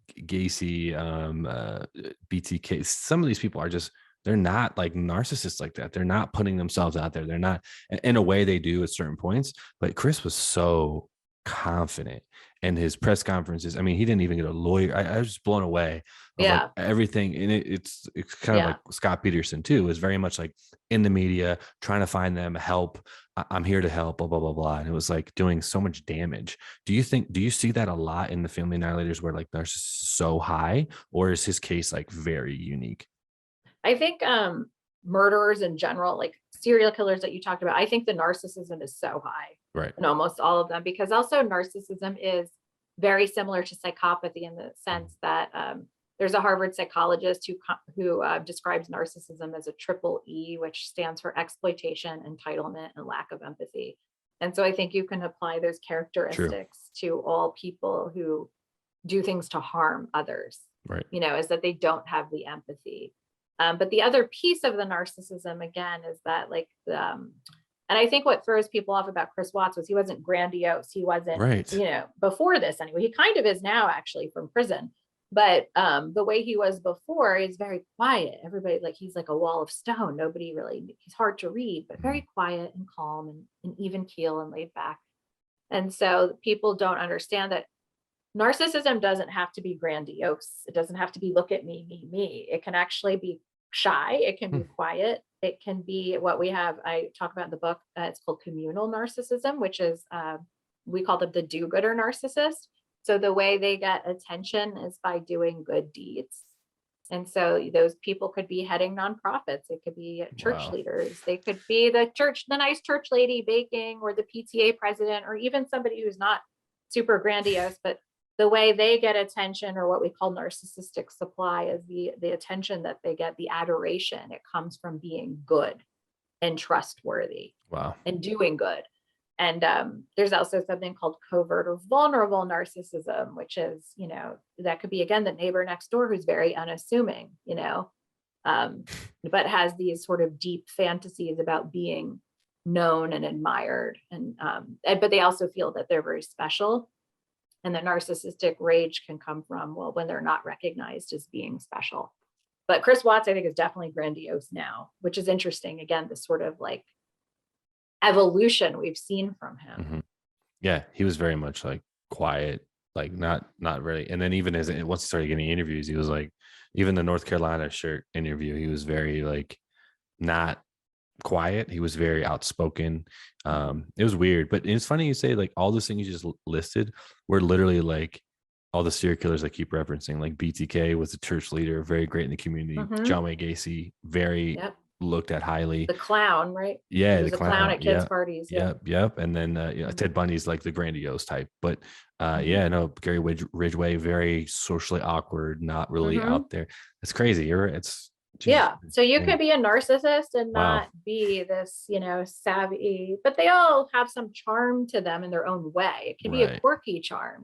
BTK. Some of these people are just, they're not like narcissists like that. They're not putting themselves out there. They're not, in a way they do at certain points, but Chris was so confident in his press conferences. I mean, he didn't even get a lawyer. I was just blown away of like everything. And it's kind of like Scott Peterson too, is very much like in the media, trying to find them help. I'm here to help, blah, blah, blah, blah. And it was like doing so much damage. Do you see that a lot in the Family Annihilators where like they're so high, or is his case like very unique? I think murderers in general, like serial killers that you talked about, I think the narcissism is so high, right, in almost all of them, because also narcissism is very similar to psychopathy in the sense that there's a Harvard psychologist who describes narcissism as a triple E, which stands for exploitation, entitlement, and lack of empathy. And so I think you can apply those characteristics to all people who do things to harm others, right? Is that they don't have the empathy. But the other piece of the narcissism, again, is that like, and I think what throws people off about Chris Watts was he wasn't grandiose. He wasn't, Right. before this anyway. He kind of is now, actually, from prison. But the way he was before is very quiet. Everybody, like, he's like a wall of stone. Nobody really, he's hard to read, but very quiet and calm and even keel and laid back. And so people don't understand that narcissism doesn't have to be grandiose. It doesn't have to be look at me, me, me. It can actually be shy. It can be quiet. It can be what we have. I talk about in the book. It's called communal narcissism, which is we call them the do-gooder narcissist. So the way they get attention is by doing good deeds. And so those people could be heading nonprofits. It could be church leaders. They could be the nice church lady baking, or the PTA president, or even somebody who's not super grandiose, but the way they get attention, or what we call narcissistic supply, is the attention that they get, the adoration. It comes from being good and trustworthy. Wow. And doing good. And there's also something called covert or vulnerable narcissism, which is, that could be, again, the neighbor next door who's very unassuming, but has these sort of deep fantasies about being known and admired. But they also feel that they're very special. And the narcissistic rage can come from, well, when they're not recognized as being special. But Chris Watts, I think, is definitely grandiose now, which is interesting. Again, this sort of like evolution we've seen from him. Mm-hmm. Yeah, he was very much like quiet, like not really. And then even once he started getting interviews, he was like, even the North Carolina shirt interview, he was very like not quiet. He was very outspoken. It was weird, but it's funny you say like all those things you just listed were literally like all the serial killers I keep referencing. Like BTK was a church leader, very great in the community. John Wayne Gacy, very looked at highly. The clown, right? Yeah, he was the a clown at kids' parties. Yep. And then Ted Bundy's like the grandiose type, but Gary Ridgway, very socially awkward, not really out there. It's crazy. So you could be a narcissist and not be this, savvy, but they all have some charm to them in their own way. It can be a quirky charm,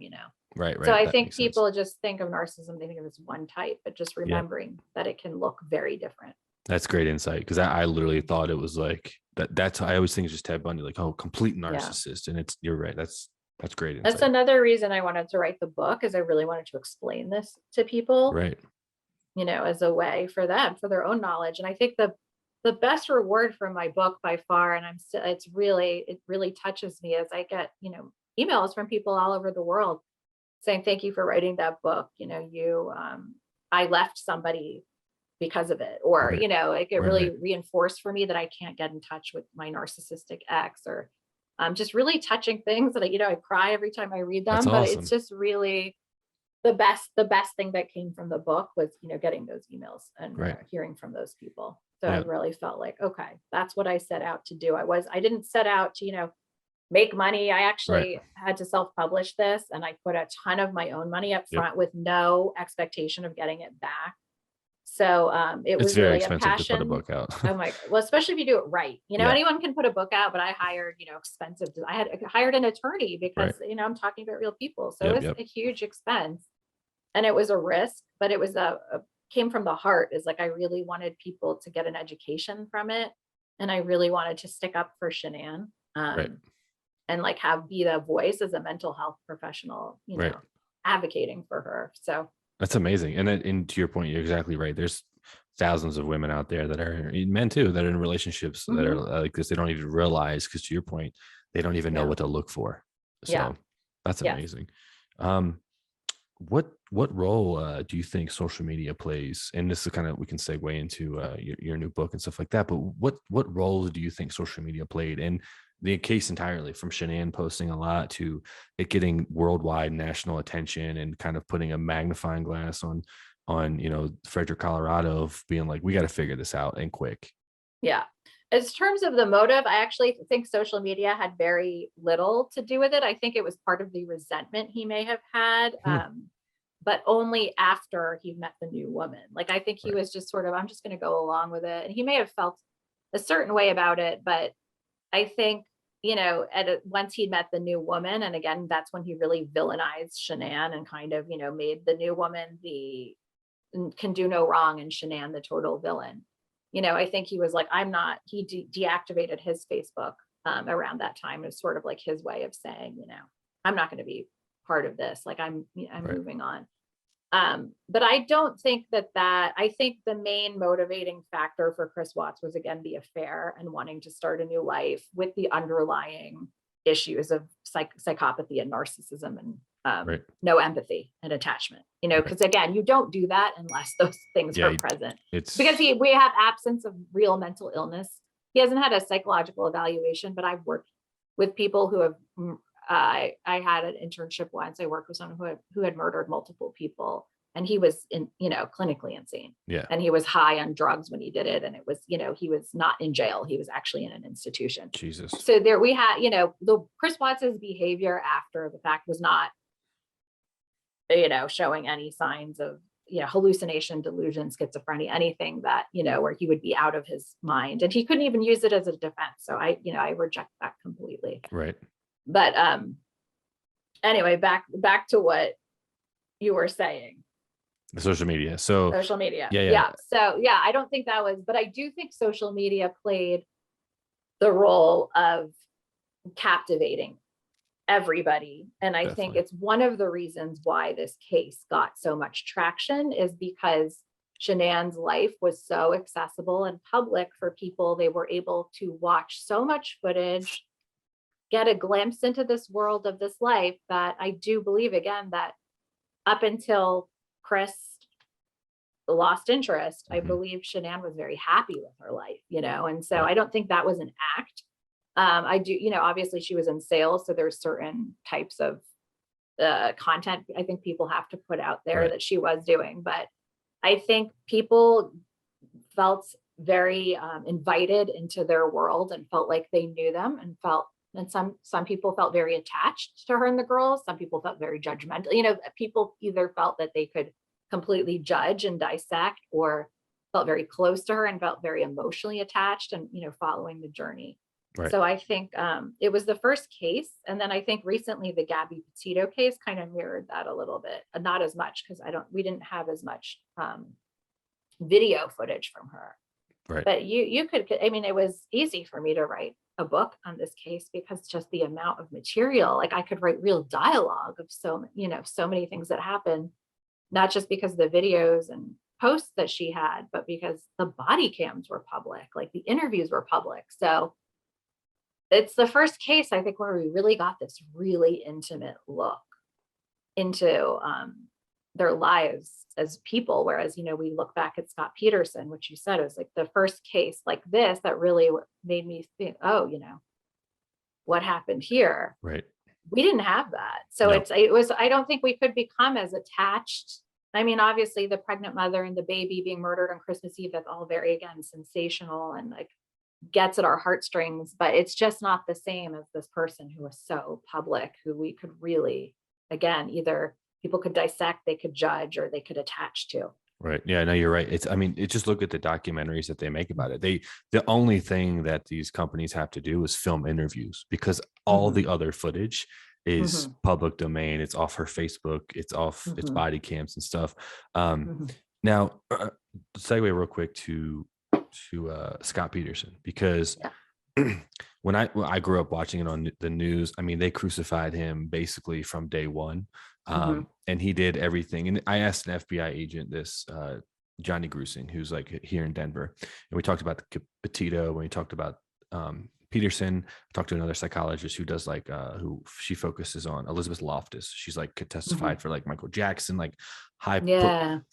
Right. So I think people just think of narcissism, they think of it as one type, but just remembering that it can look very different. That's great insight, because I literally thought it was like that's I always think it's just Ted Bundy, like, oh, complete narcissist. And you're right. That's great insight. That's another reason I wanted to write the book, is I really wanted to explain this to people. Right. As a way for them, for their own knowledge. And I think the best reward from my book by far, and it really touches me, as I get, emails from people all over the world saying, thank you for writing that book. I left somebody because of it, or, it really reinforced for me that I can't get in touch with my narcissistic ex, or just really touching things that, I cry every time I read them. That's but awesome. It's just really the best thing that came from the book was, getting those emails and hearing from those people. So I really felt like, okay, that's what I set out to do. I didn't set out to, make money. I actually had to self-publish this, and I put a ton of my own money up front with no expectation of getting it back. So it was very really expensive a passion. to put a book out. Oh my, well, especially if you do it right. Anyone can put a book out, but I hired, I had hired an attorney because, I'm talking about real people. So it was a huge expense, and it was a risk, but it was came from the heart. Is like, I really wanted people to get an education from it. And I really wanted to stick up for Shanann. And like be the voice as a mental health professional, advocating for her. So that's amazing. And to your point, you're exactly right. There's thousands of women out there that are men too, that are in relationships that are like this. They don't even realize, because to your point, they don't even know what to look for. So that's amazing. What role do you think social media plays? And this is kind of, we can segue into your new book and stuff like that. But what role do you think social media played in the case entirely, from Shanann posting a lot to it getting worldwide national attention, and kind of putting a magnifying glass on Frederick, Colorado, of being like, we got to figure this out and quick? Yeah. In terms of the motive, I actually think social media had very little to do with it. I think it was part of the resentment he may have had, but only after he met the new woman. Like, I think he was just sort of, I'm just going to go along with it. And he may have felt a certain way about it, but I think, once he met the new woman, and again, that's when he really villainized Shanann and kind of, made the new woman the can do no wrong and Shanann the total villain. I think he was like, he deactivated his Facebook around that time. It was sort of like his way of saying, I'm not going to be part of this. Like I'm Right. moving on. But I don't think I think the main motivating factor for Chris Watts was, again, the affair and wanting to start a new life with the underlying issues of psychopathy and narcissism and Right. no empathy and attachment, because again, you don't do that unless those things are present. It's because we have absence of real mental illness. He hasn't had a psychological evaluation, but I've worked with people who have, I had an internship once. I worked with someone who had murdered multiple people, and he was clinically insane. Yeah. And he was high on drugs when he did it. And it was, he was not in jail. He was actually in an institution. Jesus. So there we had, the Chris Watts's behavior after the fact was not, showing any signs of, hallucination, delusion, schizophrenia, anything that, where he would be out of his mind, and he couldn't even use it as a defense. So I reject that completely. Right. But anyway, back to what you were saying. The social media. Social media. Yeah. So yeah, I don't think that was, but I do think social media played the role of captivating everybody. And I think it's one of the reasons why this case got so much traction, is because Shanann's life was so accessible and public for people. They were able to watch so much footage, get a glimpse into this world of this life, that I do believe, again, that up until Chris lost interest, I believe Shanann was very happy with her life, and so I don't think that was an act. I do, obviously she was in sales, so there's certain types of content I think people have to put out there that she was doing, but I think people felt very invited into their world and felt like they knew them, and some people felt very attached to her and the girls. Some people felt very judgmental. People either felt that they could completely judge and dissect, or felt very close to her and felt very emotionally attached and, following the journey. Right. So I think it was the first case. And then I think recently the Gabby Petito case kind of mirrored that a little bit, not as much, because we didn't have as much video footage from her. Right. But you could, it was easy for me to write a book on this case, because just the amount of material, like I could write real dialogue of so many things that happened, not just because of the videos and posts that she had, but because the body cams were public, like the interviews were public. So it's the first case, I think, where we really got this really intimate look into their lives as people. Whereas, we look back at Scott Peterson, which you said, it was like the first case like this that really made me think, oh, what happened here? Right. We didn't have that. So I don't think we could become as attached. Obviously the pregnant mother and the baby being murdered on Christmas Eve, that's all very, again, sensational and like gets at our heartstrings, but it's just not the same as this person who was so public, who we could really, again, either people could dissect, they could judge, or they could attach to. Right. Yeah, no, you're right. Just look at the documentaries that they make about it. The only thing that these companies have to do is film interviews, because all the other footage is public domain. It's off her Facebook. It's off its body cams and stuff. Now, segue real quick to Scott Peterson, because when I grew up watching it on the news, they crucified him basically from day one. And he did everything. And I asked an FBI agent this, Johnny Grusing, who's like here in Denver, and we talked about the Petito, when we talked about Peterson. I talked to another psychologist who does who she focuses on, Elizabeth Loftus. She's testified for Michael Jackson,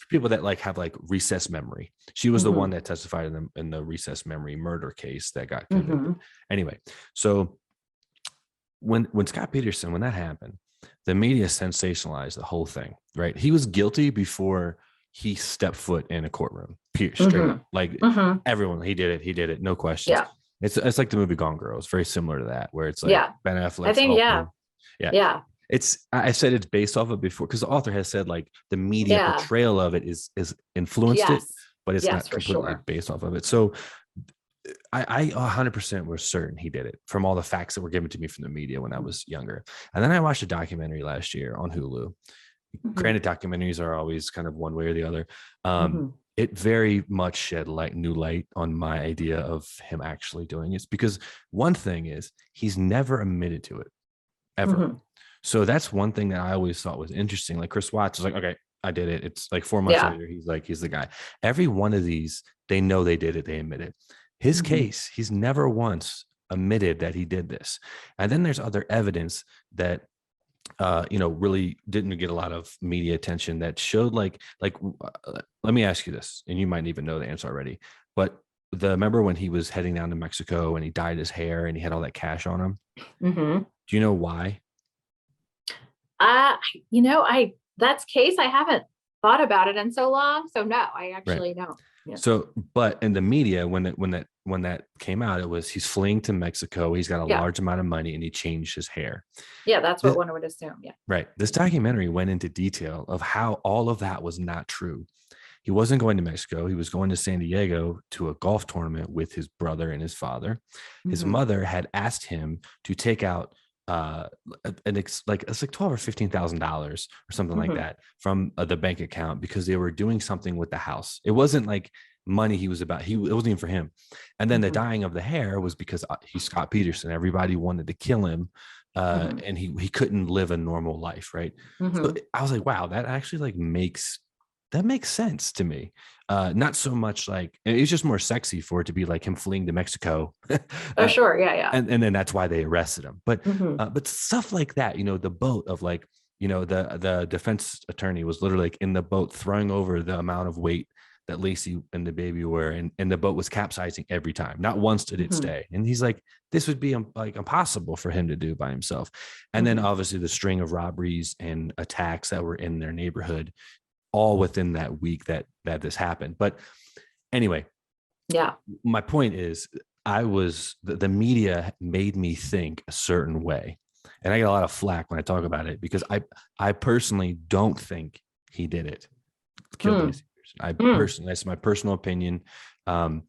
people that have recess memory. She was the one that testified in the recess memory murder case that got convicted. Anyway, so when Scott Peterson, when that happened, the media sensationalized the whole thing, right? He was guilty before he stepped foot in a courtroom, straight up. Everyone, he did it, no questions. Yeah. It's like the movie Gone Girl. It's very similar to that, where it's Ben Affleck. I think, yeah. I said it's based off of before, because the author has said the media portrayal of it is influenced it, but it's not completely based off of it. So I 100% was certain he did it from all the facts that were given to me from the media when I was younger. And then I watched a documentary last year on Hulu, Granted, documentaries are always kind of one way or the other. Mhm. It very much shed new light on my idea of him actually doing it, because one thing is he's never admitted to it ever. Mhm. So that's one thing that I always thought was interesting. Like Chris Watts was like, okay, I did it. It's like 4 months Yeah. later, he's the guy. Every one of these, they know they did it. They admit it. His Mhm. case, he's never once admitted that he did this. And then there's other evidence that really didn't get a lot of media attention that showed let me ask you this, and you might even know the answer already, but remember when he was heading down to Mexico and he dyed his hair and he had all that cash on him? Mhm. Do you know why? Uh, that's case I haven't thought about it in so long. So no, I actually don't. Yeah. So, but in the media, when that came out, it was he's fleeing to Mexico. He's got a Yeah. large amount of money and he changed his hair. Yeah, that's what one would assume. Yeah. Right. This documentary went into detail of how all of that was not true. He wasn't going to Mexico. He was going to San Diego to a golf tournament with his brother and his father. His Mhm. mother had asked him to take out it's like $12,000 or $15,000 or something like Mhm. that from the bank account, because they were doing something with the house. It wasn't like money he was about. It wasn't even for him. And then the Mhm. dyeing of the hair was because he's Scott Peterson. Everybody wanted to kill him, Mhm. and he couldn't live a normal life, right? So Mhm. I was like, wow, that actually makes sense to me. Not so much like it's just more sexy for it to be like him fleeing to Mexico. Oh, sure. Yeah. Yeah. And then that's why they arrested him. Mhm. But stuff like that, the boat of the defense attorney was literally like in the boat throwing over the amount of weight that Lacey and the baby were, and the boat was capsizing every time. Not once did it Mhm. stay. And he's like, this would be like impossible for him to do by himself. And then Mhm. obviously the string of robberies and attacks that were in their neighborhood, all within that week that this happened. But anyway, Yeah. my point is, the media made me think a certain way, and I get a lot of flack when I talk about it, because I personally don't think he did it. Killed Hmm. Lacey Peterson. Hmm. That's my personal opinion. A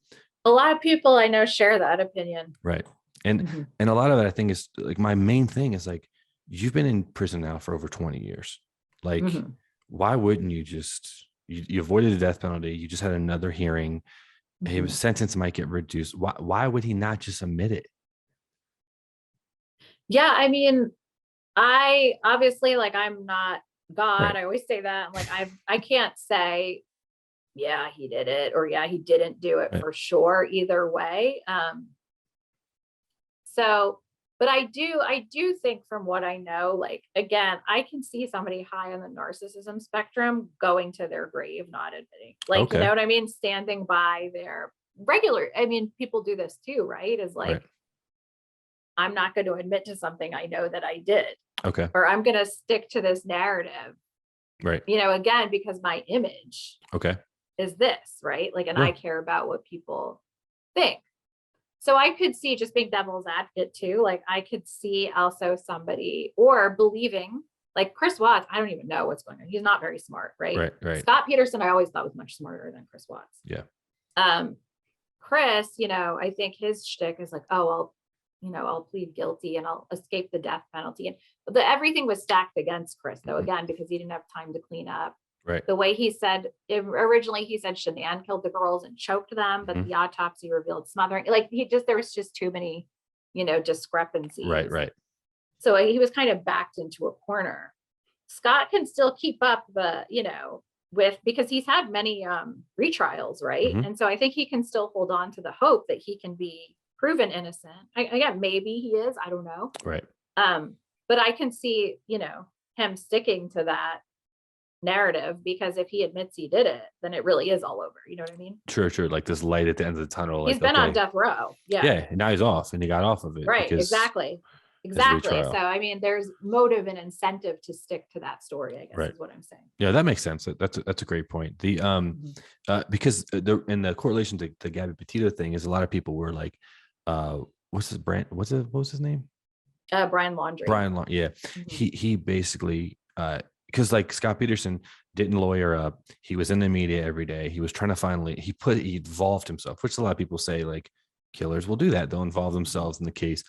lot of people I know share that opinion. Right. And Mhm. and a lot of it, I think, is like, my main thing is like, you've been in prison now for over 20 years. Like, Mhm. why wouldn't you just you avoided the death penalty? You just had another hearing. His Mhm. sentence might get reduced. Why would he not just admit it? Yeah, I mean, I obviously, like, I'm not God. Right. I always say that. Like, I can't say, yeah, he did it, or yeah, he didn't do it Right. for sure either way. So, but I do think, from what I know, like, again, I can see somebody high on the narcissism spectrum going to their grave not admitting. Like, you Okay. know what I mean? Standing by their regular, I mean, people do this too, right? Is like, Right. I'm not going to admit to something I know that I did, Okay. or I'm going to stick to this narrative, Right. again, because my image Okay. is this, right? Like, and I Yeah. care about what people think. So I could see, just being devil's advocate too, like, I could see also somebody, or believing, like Chris Watts, I don't even know what's going on. He's not very smart, right? Right. Right. Scott Peterson, I always thought, was much smarter than Chris Watts. Yeah. Um, Chris, I think his shtick is like, oh, I'll plead guilty and I'll escape the death penalty. And everything was stacked against Chris, though, Mhm. again, because he didn't have time to clean up. Right. The way he said, originally he said Shanann killed the girls and choked them, but Mhm. the autopsy revealed smothering. Like, there was just too many, discrepancies. Right. Right. So he was kind of backed into a corner. Scott can still keep up because he's had many retrials, right? Mhm. And so I think he can still hold on to the hope that he can be proven innocent. Again, maybe he is, I don't know. Right. But I can see, him sticking to that narrative, because if he admits he did it, then it really is all over. You know what I mean? Sure. Sure. Like this light at the end of the tunnel. He's Like, been on okay. death row. Yeah. Yeah. And now he's off, and he got off of it Right. because Exactly. his Exactly. So, retrial. I mean, there's motive and incentive to stick to that story, I guess, Right. is what I'm saying. Yeah, that makes sense. That's a great point. Because in the correlation to Gabby Petito thing is, a lot of people were like, what's his brand? What was his name? Brian Laundrie. Brian Long. Yeah. Mhm. He basically, because like Scott Peterson didn't lawyer up. He was in the media every day. He was trying to finally, he involved himself, which a lot of people say, like, killers will do that. They'll involve themselves in the case.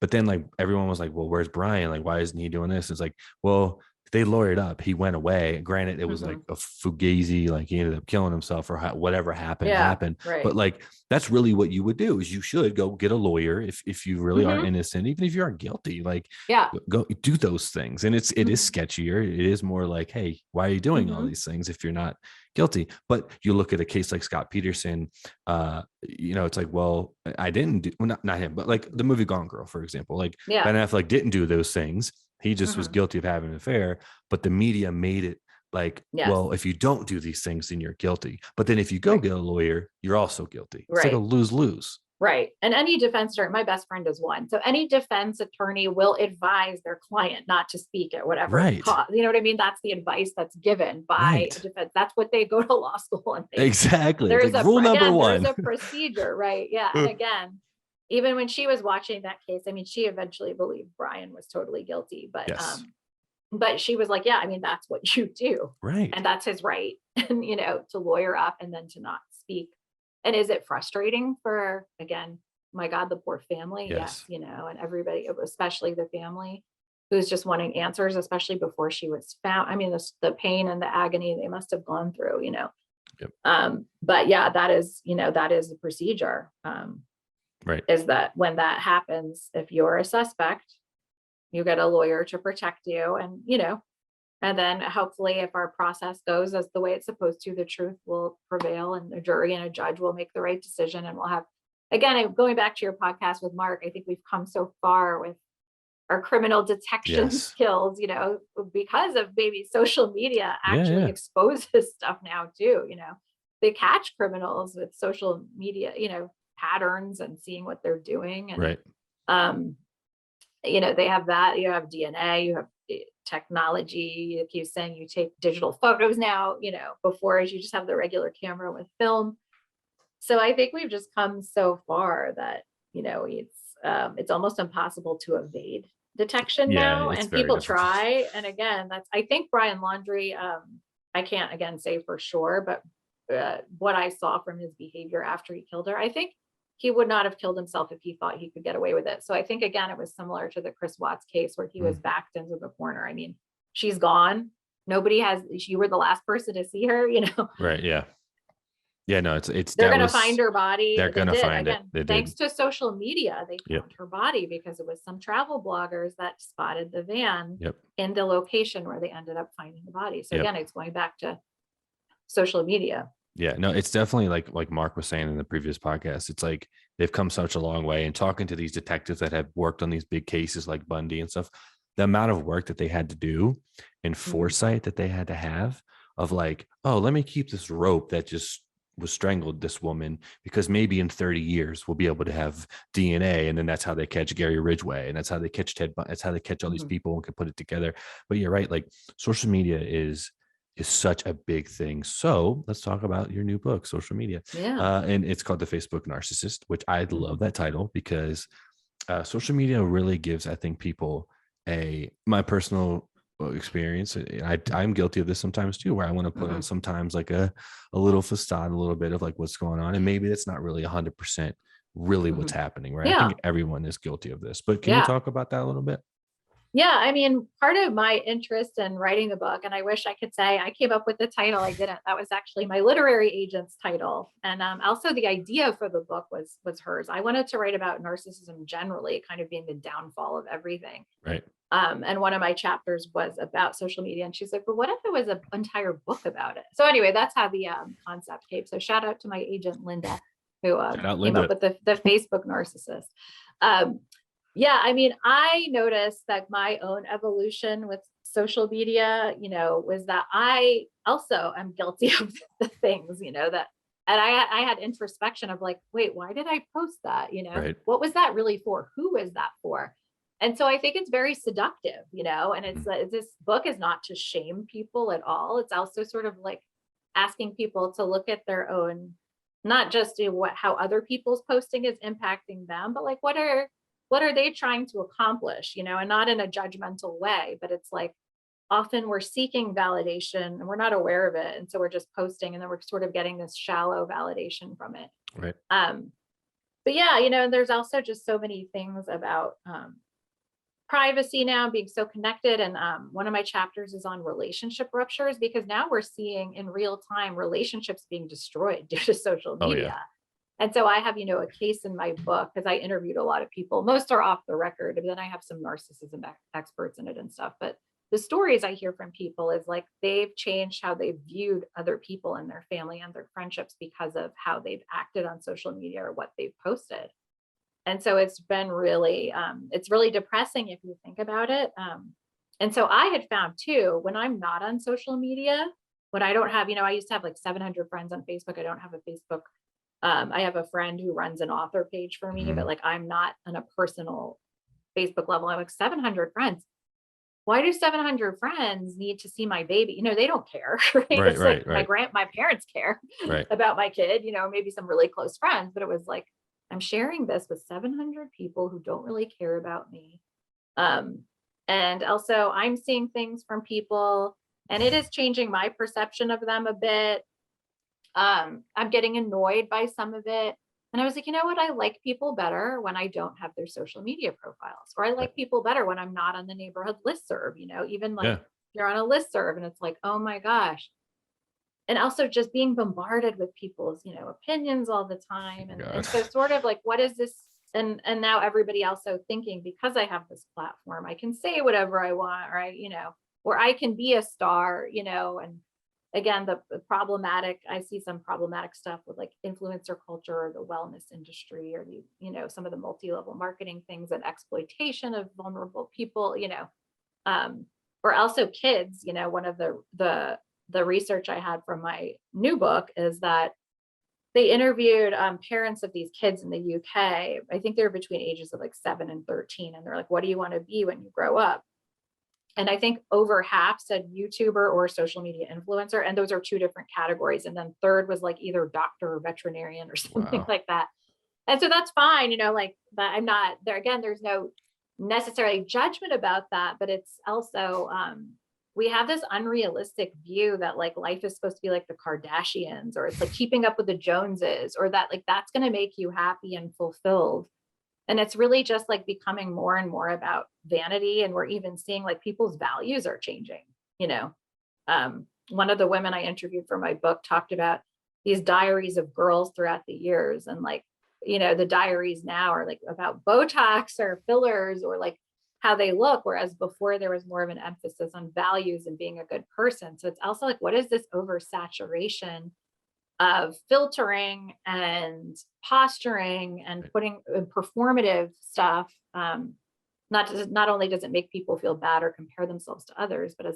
But then, like, everyone was like, well, where's Brian? Like, why isn't he doing this? It's like, well, they lawyered up. He went away. Granted, it was like a fugazi, like he ended up killing himself or whatever happened. Right. But like, that's really what you would do, is you should go get a lawyer if you really are innocent, even if you aren't guilty, like go do those things. And it is sketchier. It is more like, hey, why are you doing all these things if you're not guilty? But you look at a case like Scott Peterson, it's like, well, I didn't do, well, not him, but like the movie Gone Girl, for example, like Ben Affleck didn't do those things. He just was guilty of having an affair, but the media made it like, well, if you don't do these things, then you're guilty. But then if you go get a lawyer, you're also guilty. It's like a lose-lose. Right. And any defense attorney, my best friend is one. So any defense attorney will advise their client not to speak at whatever cause. You know what I mean? That's the advice that's given by a defense. That's what they go to law school and think. Exactly. There's like rule number one. There's a procedure, right? Yeah. And again, even when she was watching that case, I mean, she eventually believed Brian was totally guilty, but she was like, yeah, I mean, that's what you do. Right. And that's his right. And, to lawyer up and then to not speak. And is it frustrating for, again, my God, the poor family? Yes. And everybody, especially the family who's just wanting answers, especially before she was found. I mean, the pain and the agony they must have gone through, but yeah, that is the procedure. Right. Is that when that happens, if you're a suspect, you get a lawyer to protect you, and then hopefully if our process goes as the way it's supposed to, the truth will prevail and the jury and a judge will make the right decision. And we'll have, again, going back to your podcast with Mark, I think we've come so far with our criminal detection skills, because of maybe social media actually exposes stuff now too, they catch criminals with social media, patterns and seeing what they're doing. And, they have that, you have DNA, you have technology. Like you're saying, you take digital photos now, before you just have the regular camera with film. So I think we've just come so far that, it's almost impossible to evade detection now, and people try. And again, I think Brian Laundrie, I can't again say for sure, but what I saw from his behavior after he killed her, I think he would not have killed himself if he thought he could get away with it. So I think, again, it was similar to the Chris Watts case where he was backed into the corner. I mean, she's gone. You were the last person to see her, Right. Yeah. Yeah, no, they're going to find her body. They're going to find it. Thanks to social media, they found her body because it was some travel bloggers that spotted the van in the location where they ended up finding the body. So again, it's going back to social media. Yeah, no, it's definitely like Mark was saying in the previous podcast. It's like they've come such a long way. And talking to these detectives that have worked on these big cases like Bundy and stuff, the amount of work that they had to do and foresight that they had to have of like, oh, let me keep this rope that just was strangled this woman because maybe in 30 years we'll be able to have DNA, and then that's how they catch Gary Ridgway, and that's how they catch Ted. That's how they catch all these people and can put it together. But you're right, like social media is such a big thing. So let's talk about your new book, Social Media. And it's called The Facebook Narcissist, which I love that title because social media really gives, I think, people my personal experience. I'm guilty of this sometimes too, where I want to put on sometimes like a little facade, a little bit of like what's going on. And maybe that's not really 100% really what's happening, right? I think everyone is guilty of this, but can you talk about that a little bit? Yeah, I mean, part of my interest in writing the book, and I wish I could say I came up with the title, I didn't. That was actually my literary agent's title. And also the idea for the book was hers. I wanted to write about narcissism generally, kind of being the downfall of everything. Right. And one of my chapters was about social media. And she's like, well, what if it was an entire book about it? So anyway, that's how the concept came. So shout out to my agent, Linda, who came up with the Facebook Narcissist. Yeah, I mean, I noticed that my own evolution with social media, was that I also am guilty of the things, that, and I had introspection of like, wait, why did I post that? What was that really for? Who is that for? And so I think it's very seductive, and it's this book is not to shame people at all. It's also sort of like asking people to look at their own, not just how other people's posting is impacting them, but like what are they trying to accomplish, and not in a judgmental way, but it's like often we're seeking validation and we're not aware of it. And so we're just posting and then we're sort of getting this shallow validation from it. Right. But yeah, there's also just so many things about privacy now, being so connected. And one of my chapters is on relationship ruptures, because now we're seeing in real time relationships being destroyed due to social Oh, media. And so I have, a case in my book, because I interviewed a lot of people. Most are off the record, but then I have some narcissism experts in it and stuff. But the stories I hear from people is like they've changed how they've viewed other people in their family and their friendships because of how they've acted on social media or what they've posted. And so it's been really, it's really depressing if you think about it. And so I had found too, when I'm not on social media, when I don't have, I used to have like 700 friends on Facebook. I don't have a Facebook. I have a friend who runs an author page for me, but like I'm not on a personal Facebook level. I'm like 700 friends. Why do 700 friends need to see my baby? They don't care. Right? It's like my parents care about my kid, maybe some really close friends, but it was like, I'm sharing this with 700 people who don't really care about me. And also I'm seeing things from people, and it is changing my perception of them a bit. I'm getting annoyed by some of it. And I was like, you know what? I like people better when I don't have their social media profiles, or I like people better when I'm not on the neighborhood listserv, even like you're on a listserv and it's like, oh my gosh. And also just being bombarded with people's, opinions all the time. And so sort of like, what is this? And now everybody also thinking, because I have this platform, I can say whatever I want, right? Or I can be a star, and again, the problematic, I see some problematic stuff with like influencer culture or the wellness industry, or the, some of the multi-level marketing things and exploitation of vulnerable people, or also kids. One of the research I had from my new book is that they interviewed parents of these kids in the UK. I think they're between ages of like 7 and 13. And they're like, what do you want to be when you grow up? And I think over half said YouTuber or social media influencer. And those are two different categories. And then third was like either doctor or veterinarian or something like that. And so that's fine, like, but I'm not there. Again, there's no necessarily judgment about that, but it's also, we have this unrealistic view that like life is supposed to be like the Kardashians, or it's like keeping up with the Joneses, or that like that's going to make you happy and fulfilled. And it's really just like becoming more and more about vanity. And we're even seeing like people's values are changing. One of the women I interviewed for my book talked about these diaries of girls throughout the years. And like, the diaries now are like about Botox or fillers or like how they look. Whereas before there was more of an emphasis on values and being a good person. So it's also like, what is this oversaturation of filtering and posturing and putting performative stuff? Not only does it make people feel bad or compare themselves to others, but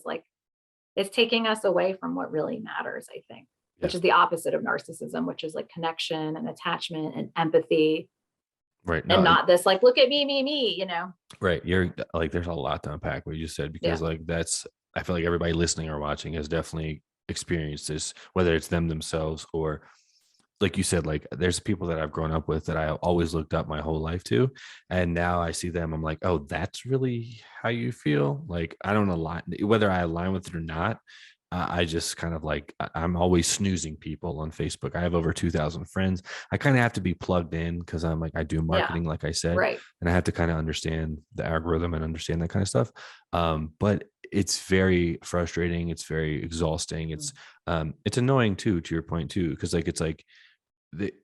it's taking us away from what really matters, I think, which is the opposite of narcissism, which is like connection and attachment and empathy. Right. No, and not this like, look at me, Right. You're like, there's a lot to unpack what you just said, because like I feel like everybody listening or watching has definitely experienced this, whether it's them themselves or like you said, like there's people that I've grown up with that I always looked up my whole life to. And now I see them, I'm like, oh, that's really how you feel. Like, I don't align, whether I align with it or not. I just kind of like, I'm always snoozing people on Facebook. I have over 2,000 friends. I kind of have to be plugged in because I'm like, I do marketing, like I said, and I have to kind of understand the algorithm and understand that kind of stuff. But it's very frustrating. It's very exhausting. It's annoying too, to your point too, because like, it's like,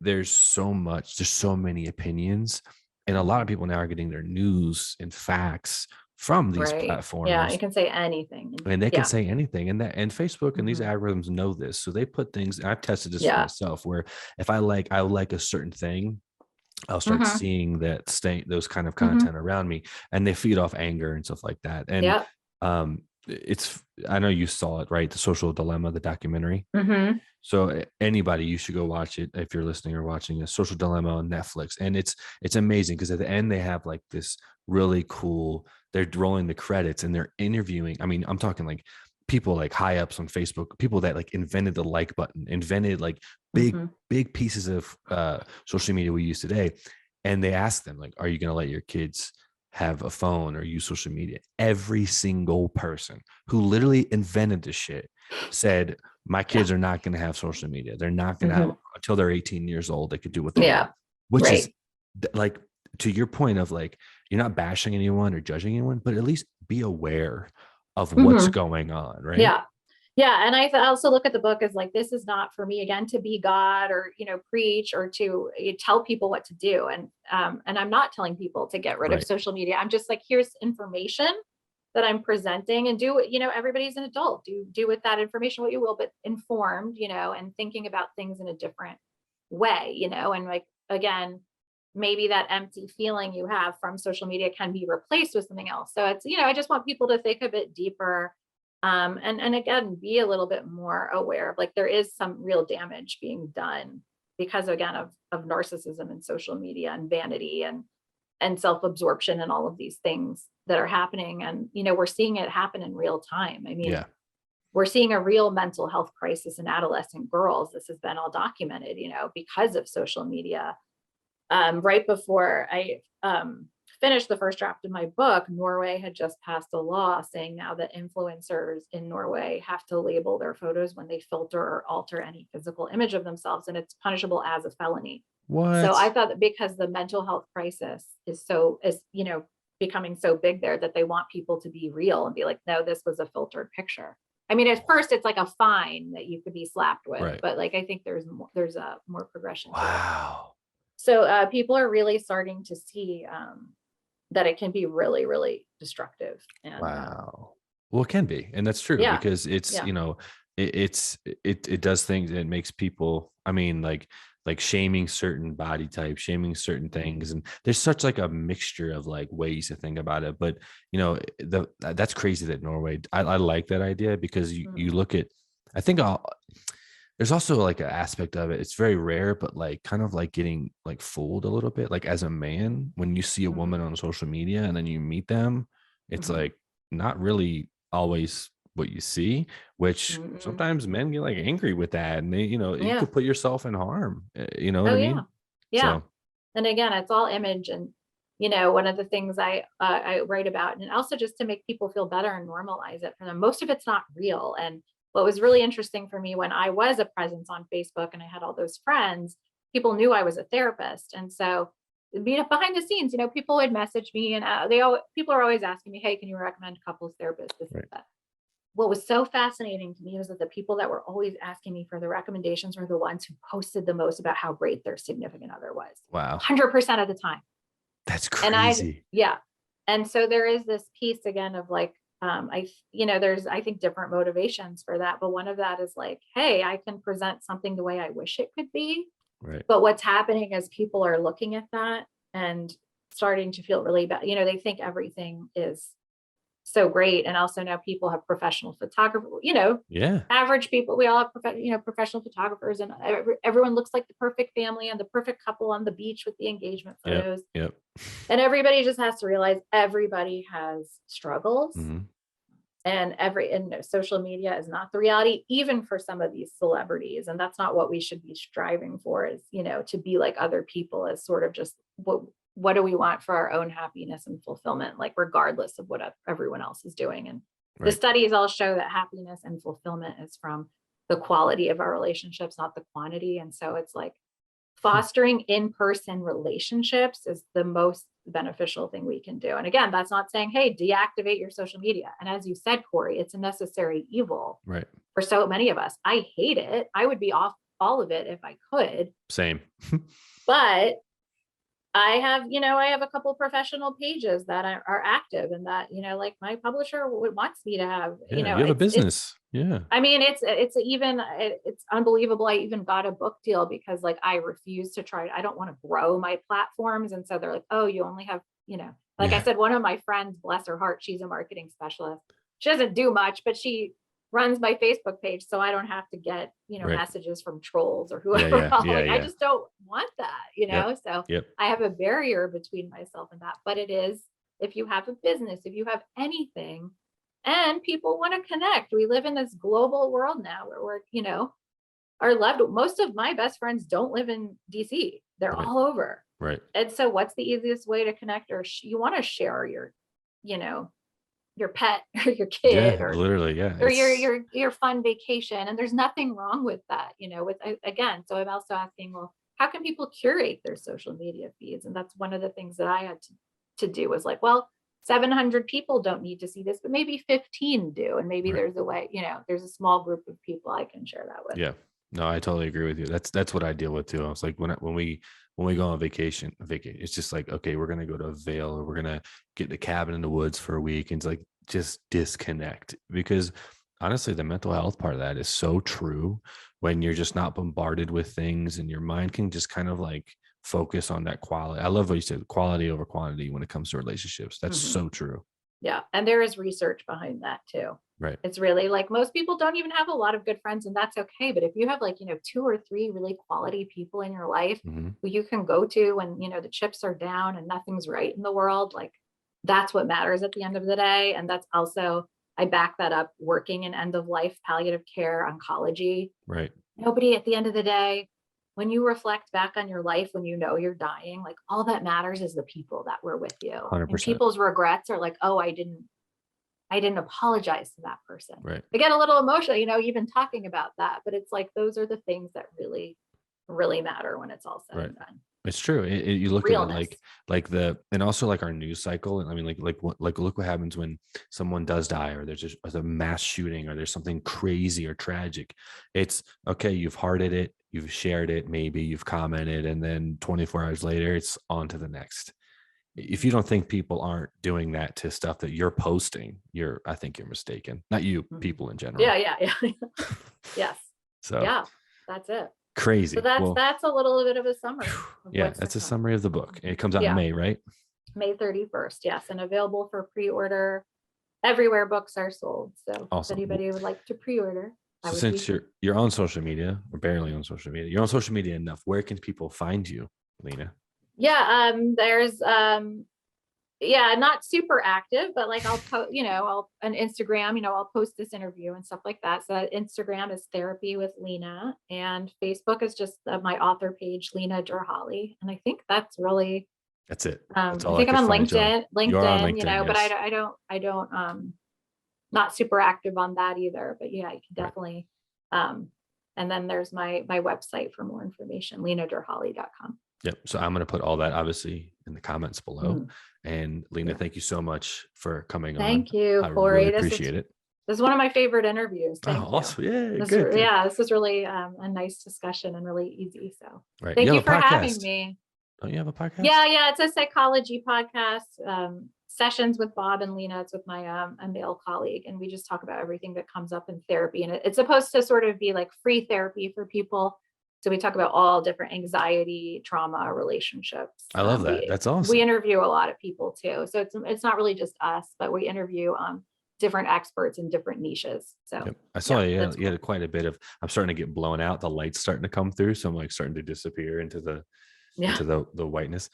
there's so many opinions, and a lot of people now are getting their news and facts from these platforms. Yeah, you can say anything. And they can say anything. And Facebook and these algorithms know this. So they put things, and I've tested this for myself, where if I like a certain thing, I'll start seeing those kind of content around me, and they feed off anger and stuff like that. And I know you saw it, right? The Social Dilemma, the documentary. So anybody, you should go watch it if you're listening or watching. A Social Dilemma on Netflix. And it's amazing, because at the end they have like this really cool, they're rolling the credits and they're interviewing. I mean, I'm talking like people like high ups on Facebook, people that like invented the like button, invented like big pieces of social media we use today. And they ask them like, are you going to let your kids have a phone or use social media? Every single person who literally invented this shit said, my kids are not going to have social media. They're not going to have until they're 18 years old. They could do what they want, which is like, to your point of like, you're not bashing anyone or judging anyone, but at least be aware of what's Mhm. going on, right? Yeah. Yeah. And I also look at the book as like, this is not for me again to be God or, preach or to tell people what to do. And I'm not telling people to get rid of Right. social media. I'm just like, here's information that I'm presenting, and do, everybody's an adult. Do with that information what you will, but informed, and thinking about things in a different way, and like, again, maybe that empty feeling you have from social media can be replaced with something else. So it's, I just want people to think a bit deeper, and again, be a little bit more aware of, like, there is some real damage being done because, again, of narcissism and social media and vanity and self-absorption and all of these things that are happening. And, we're seeing it happen in real time. I mean, Yeah. we're seeing a real mental health crisis in adolescent girls. This has been all documented, because of social media. Right before I finished the first draft of my book, Norway had just passed a law saying now that influencers in Norway have to label their photos when they filter or alter any physical image of themselves, and it's punishable as a felony. So I What? thought that because the mental health crisis is becoming so big there, that they want people to be real and be like, no, this was a filtered picture. I mean, at first it's like a fine that you could be slapped with, Right. but like, I think there's a more progression to it. Wow. So people are really starting to see that it can be really, really destructive. And Wow. Well, it can be, and that's true yeah, because it's, yeah. it does things, and it makes people, I mean, like shaming certain body types, shaming certain things, and there's such like a mixture of like ways to think about it. But that's crazy that Norway. I like that idea because you Mhm. look at, I think there's also like an aspect of it. It's very rare, but like kind of like getting like fooled a little bit. Like as a man, when you see a woman Mhm. on social media and then you meet them, it's Mhm. like not really always what you see, which Mhm. sometimes men get like angry with that. And you Yeah. could put yourself in harm. You know what Oh I yeah. mean? Yeah. So, And again, it's all image. And one of the things I write about, and also just to make people feel better and normalize it for them, most of it's not real. And what was really interesting for me when I was a presence on Facebook and I had all those friends, people knew I was a therapist. And so, behind the scenes, people would message me, and people are always asking me, hey, can you recommend couples therapists, this and right. that. What was so fascinating to me was that the people that were always asking me for the recommendations were the ones who posted the most about how great their significant other was, Wow. 100% of the time. That's And crazy. yeah. And so there is this piece again of like, there's, I think, different motivations for that. But one of that is like, hey, I can present something the way I wish it could be. Right. But what's happening is people are looking at that and starting to feel really bad. They think everything is so great. And also now people have professional photographer, Yeah. average people. We all have professional photographers, and everyone looks like the perfect family and the perfect couple on the beach with the engagement Yep. photos. Yep. And everybody just has to realize everybody has struggles, Mhm. and social media is not the reality, even for some of these celebrities. And that's not what we should be striving for, is, to be like other people, as sort of just what do we want for our own happiness and fulfillment, like regardless of what everyone else is doing. And the Right. studies all show that happiness and fulfillment is from the quality of our relationships, not the quantity. And so it's like, fostering in-person relationships is the most beneficial thing we can do. And again, that's not saying, hey, deactivate your social media. And as you said, Corey, it's a necessary evil Right. for so many of us. I hate it. I would be off all of it if I could. Same. But I have a couple professional pages that are active, and that, like, my publisher wants me to have, Yeah. You have a it's business. Yeah. I mean, it's unbelievable. I even got a book deal because, like, I refuse to try. I don't want to grow my platforms. And so they're like, oh, you only have, like I Yeah. said, one of my friends, bless her heart, she's a marketing specialist. She doesn't do much, but she runs my Facebook page. So I don't have to get, Right. messages from trolls or Yeah. whoever Yeah. else. Yeah. Like, I Yeah. just don't want that. Yep. So Yep. I have a barrier between myself and that. But it is, if you have a business, if you have anything, and people want to connect. We live in this global world now where we're, most of my best friends don't live in DC. They're Right. all over. Right. And so what's the easiest way to connect? Or you want to share you know, your pet or your kid, Yeah. or Literally. Yeah. your It's your fun vacation. And there's nothing wrong with that, with, again. So I'm also asking, well, how can people curate their social media feeds? And that's one of the things that I had to to do was like, well, 700 people don't need to see this, but maybe 15 do. And maybe Right. there's a way, there's a small group of people I can share that with. Yeah. No, I totally agree with you. That's what I deal with too. I was like, when we go on vacation, it's just like, okay, we're gonna go to a Vail, or we're gonna get in a cabin in the woods for a week, and it's like just disconnect, because honestly, the mental health part of that is so true. When you're just not bombarded with things, and your mind can just kind of like focus on that quality. I love what you said, quality over quantity when it comes to relationships. That's so true. Yeah. And there is research behind that too. Right. It's really like most people don't even have a lot of good friends, and that's okay. But if you have like, 2 or 3 really quality people in your life Mm-hmm. who you can go to when, the chips are down and nothing's right in the world, like that's what matters at the end of the day. And that's also, I back that up working in end of life palliative care oncology. Right. Nobody at the end of the day, when you reflect back on your life, when you're dying, like all that matters is the people that were with you. 100%. And people's regrets are like, oh, I didn't apologize to that person. Right. I get a little emotional, even talking about that, but it's like, those are the things that really, really matter when it's all said and done. It's true. You look Realness. at it like and also like our news cycle. And I mean, look what happens when someone does die, or there's a mass shooting, or there's something crazy or tragic. It's okay. You've hearted it, you've shared it, maybe you've commented, and then 24 hours later, it's on to the next. If you don't think people aren't doing that to stuff that you're posting, I think you're mistaken. Not you, people in general. Yeah. Yes. So yeah, that's it. Crazy. So that's a little bit of a summary. Yeah, that's a summary of the book. It comes out in May, right? May 31st. Yes, and available for pre-order everywhere books are sold. So awesome. If anybody would like to pre-order, so since you're on social media, or barely on social media, you're on social media enough. Where can people find you, Lena? Yeah, there's not super active, but like I'll post, on Instagram, I'll post this interview and stuff like that. So Instagram is Therapy with Lena, and Facebook is just my author page, Lena Derhally. And I think that's it. I think I'm on LinkedIn, yes. but I don't, not super active on that either, but yeah, you can definitely, and then there's my website for more information, lenaderhally.com. Yep. So I'm going to put all that obviously in the comments below. And Lena, thank you so much for coming on. Thank you, Corey. I really appreciate it. This is one of my favorite interviews. Thank you. Awesome. Yeah. This was really a nice discussion and really easy. So thank you for having me. Don't you have a podcast? Yeah. It's a psychology podcast. Sessions with Bob and Lena. It's with my a male colleague, and we just talk about everything that comes up in therapy. And it's supposed to sort of be like free therapy for people. So we talk about all different anxiety, trauma, relationships. I love that. That's awesome. We interview a lot of people too. So it's not really just us, but we interview different experts in different niches. So I saw you had quite a bit of, I'm starting to get blown out. The light's starting to come through. So I'm like starting to disappear into the whiteness.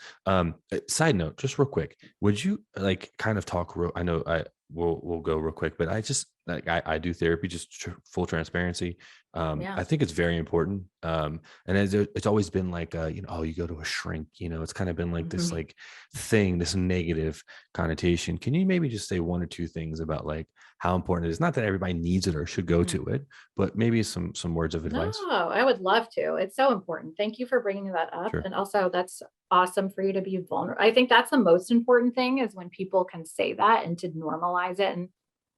Side note, just real quick, would you like kind of talk I know we'll go real quick, but I just like I do therapy, just full transparency. I think it's very important. And it's always been like you go to a shrink, it's kind of been like this like thing, this negative connotation. Can you maybe just say 1 or 2 things about like how important it is? Not that everybody needs it or should go to it, but maybe some words of advice. No, I would love to. It's so important. Thank you for bringing that up. Sure. And also that's awesome for you to be vulnerable. I think that's the most important thing, is when people can say that and to normalize it. And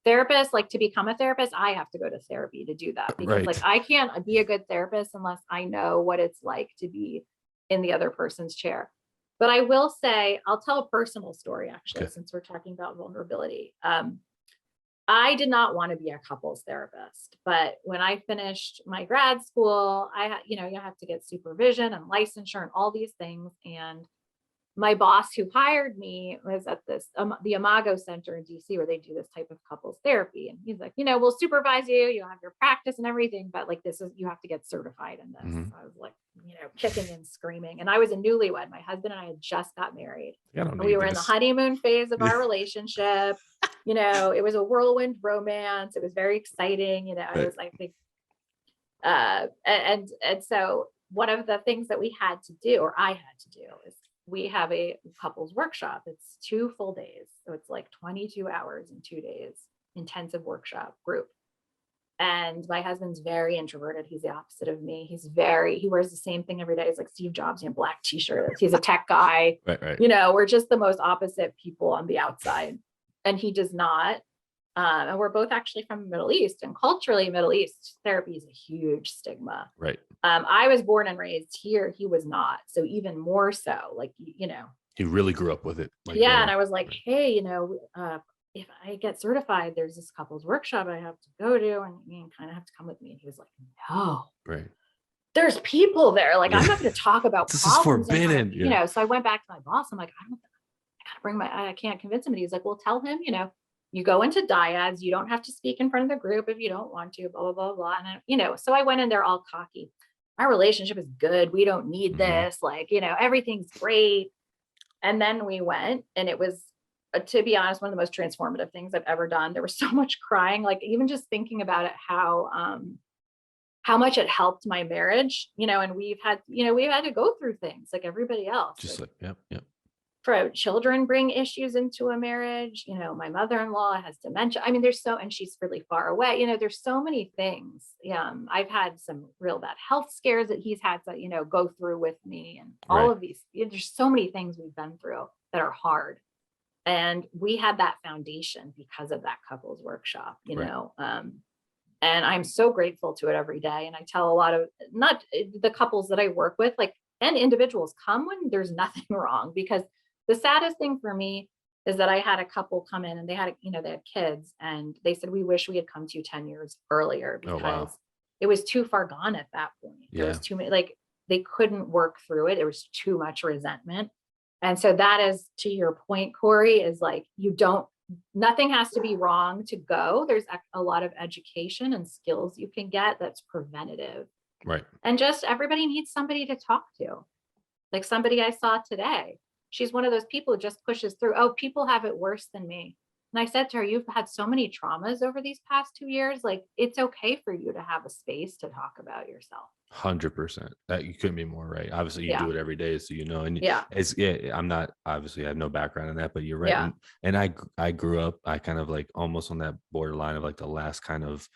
therapists, like, to become a therapist, I have to go to therapy to do that, because like I can't be a good therapist unless I know what it's like to be in the other person's chair. But I will say, I'll tell a personal story actually, since we're talking about vulnerability. I did not want to be a couples therapist, but when I finished my grad school, I had, you have to get supervision and licensure and all these things. And my boss who hired me was at the Imago Center in DC, where they do this type of couples therapy. And he's like, we'll supervise you, you'll have your practice and everything, but like, you have to get certified in this. So I was like, kicking and screaming. And I was a newlywed. My husband and I had just got married. And we were in the honeymoon phase of our relationship. It was a whirlwind romance. It was very exciting. It was, I think, and so one of the things that we had to do, or I had to do, is we have a couples workshop. It's 2 full days. So it's like 22 hours in 2 days, intensive workshop group. And my husband's very introverted. He's the opposite of me. He wears the same thing every day. He's like Steve Jobs in a black t-shirt. He's a tech guy. Right. We're just the most opposite people on the outside. And he does not. And we're both actually from the Middle East, and culturally Middle East therapy is a huge stigma. Right. I was born and raised here. He was not. So even more so, like, he really grew up with it. Like, yeah. And I was like, hey, if I get certified, there's this couples workshop I have to go to, and you kind of have to come with me. And he was like, no, right. There's people there. Like, I'm not going to talk about this problems. Is forbidden. So I went back to my boss. I'm like, I gotta bring I can't convince him. And he's like, well, tell him, you go into dyads, you don't have to speak in front of the group if you don't want to, blah, blah, blah, blah. And, so I went in there all cocky. Our relationship is good. We don't need this. Like, everything's great. And then we went, and it was, to be honest, one of the most transformative things I've ever done. There was so much crying, like even just thinking about it, how much it helped my marriage, and we've had to go through things like everybody else. Just like, yep. For children bring issues into a marriage. My mother-in-law has dementia. I mean, and she's really far away. There's so many things. I've had some real bad health scares that he's had to, go through with me, and all of these, there's so many things we've been through that are hard. And we had that foundation because of that couples workshop, and I'm so grateful to it every day. And I tell a lot of, not the couples that I work with, like, and individuals, come when there's nothing wrong. Because the saddest thing for me is that I had a couple come in, and they had kids, and they said, we wish we had come to you 10 years earlier, because it was too far gone at that point. There was too many, like, they couldn't work through it. There was too much resentment. And so that is, to your point, Corey, is like, nothing has to be wrong to go. There's a lot of education and skills you can get that's preventative. Right. And just everybody needs somebody to talk to. Like somebody I saw today, she's one of those people who just pushes through. Oh, people have it worse than me. And I said to her, you've had so many traumas over these past 2 years. Like, it's okay for you to have a space to talk about yourself. 100%. That you couldn't be more right. Obviously, you do it every day, so and I'm not, obviously I have no background in that, but you're right. Yeah. And I grew up, I kind of like almost on that borderline of like the last kind of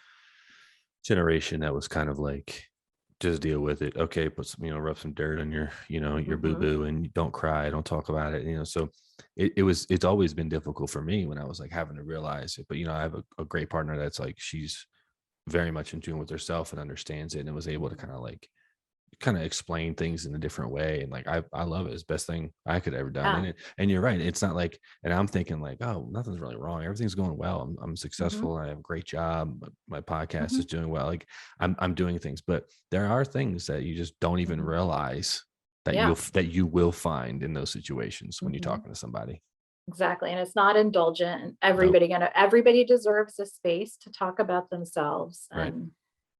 generation that was kind of like, just deal with it. Okay, put some, rub some dirt on your, your boo-boo, and don't cry, don't talk about it. So it's always been difficult for me when I was like having to realize it. But I have a great partner that's like, she's very much in tune with herself and understands it, and was able to kind of explain things in a different way. And like, I love it. It's the best thing I could ever done. And you're right. It's not like, and I'm thinking like, oh, nothing's really wrong. Everything's going well. I'm successful. I have a great job. My podcast is doing well. Like I'm doing things, but there are things that you just don't even realize that you will find in those situations when you're talking to somebody. Exactly. And it's not indulgent, and everybody deserves a space to talk about themselves and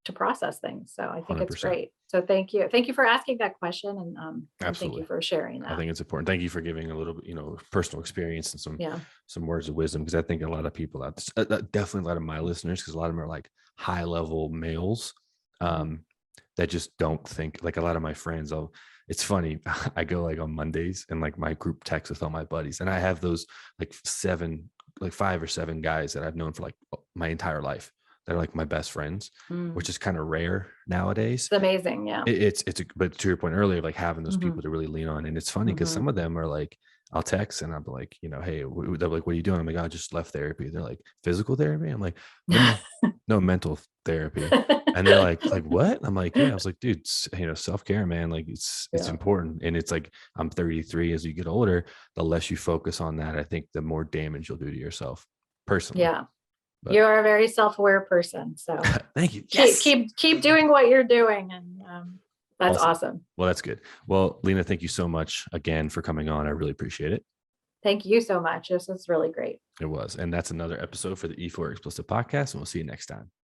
to process things. So I think 100%. It's great. So thank you. Thank you for asking that question. And thank you for sharing that. I think it's important. Thank you for giving a little bit, personal experience and some words of wisdom. Because I think a lot of people, definitely a lot of my listeners, because a lot of them are like high level males that just don't think, like a lot of my friends, it's funny. I go like on Mondays and like my group text with all my buddies, and I have those like 5 or 7 guys that I've known for like my entire life. They're like my best friends, which is kind of rare nowadays. It's amazing. Yeah. But to your point earlier, like having those people to really lean on. And it's funny because some of them are like, I'll text and I'll be like, hey, they're like, what are you doing? I'm like, I just left therapy. They're like, physical therapy? I'm like, no, mental therapy. And they're like, what? I'm like, yeah. I was like, dude, self-care, man. Like it's important. And it's like, I'm 33. As you get older, the less you focus on that, I think the more damage you'll do to yourself personally. Yeah. But you are a very self-aware person. So thank you. Keep doing what you're doing. And that's awesome. Well, that's good. Well, Lena, thank you so much again for coming on. I really appreciate it. Thank you so much. This was really great. It was. And that's another episode for the E4 Explicit podcast. And we'll see you next time.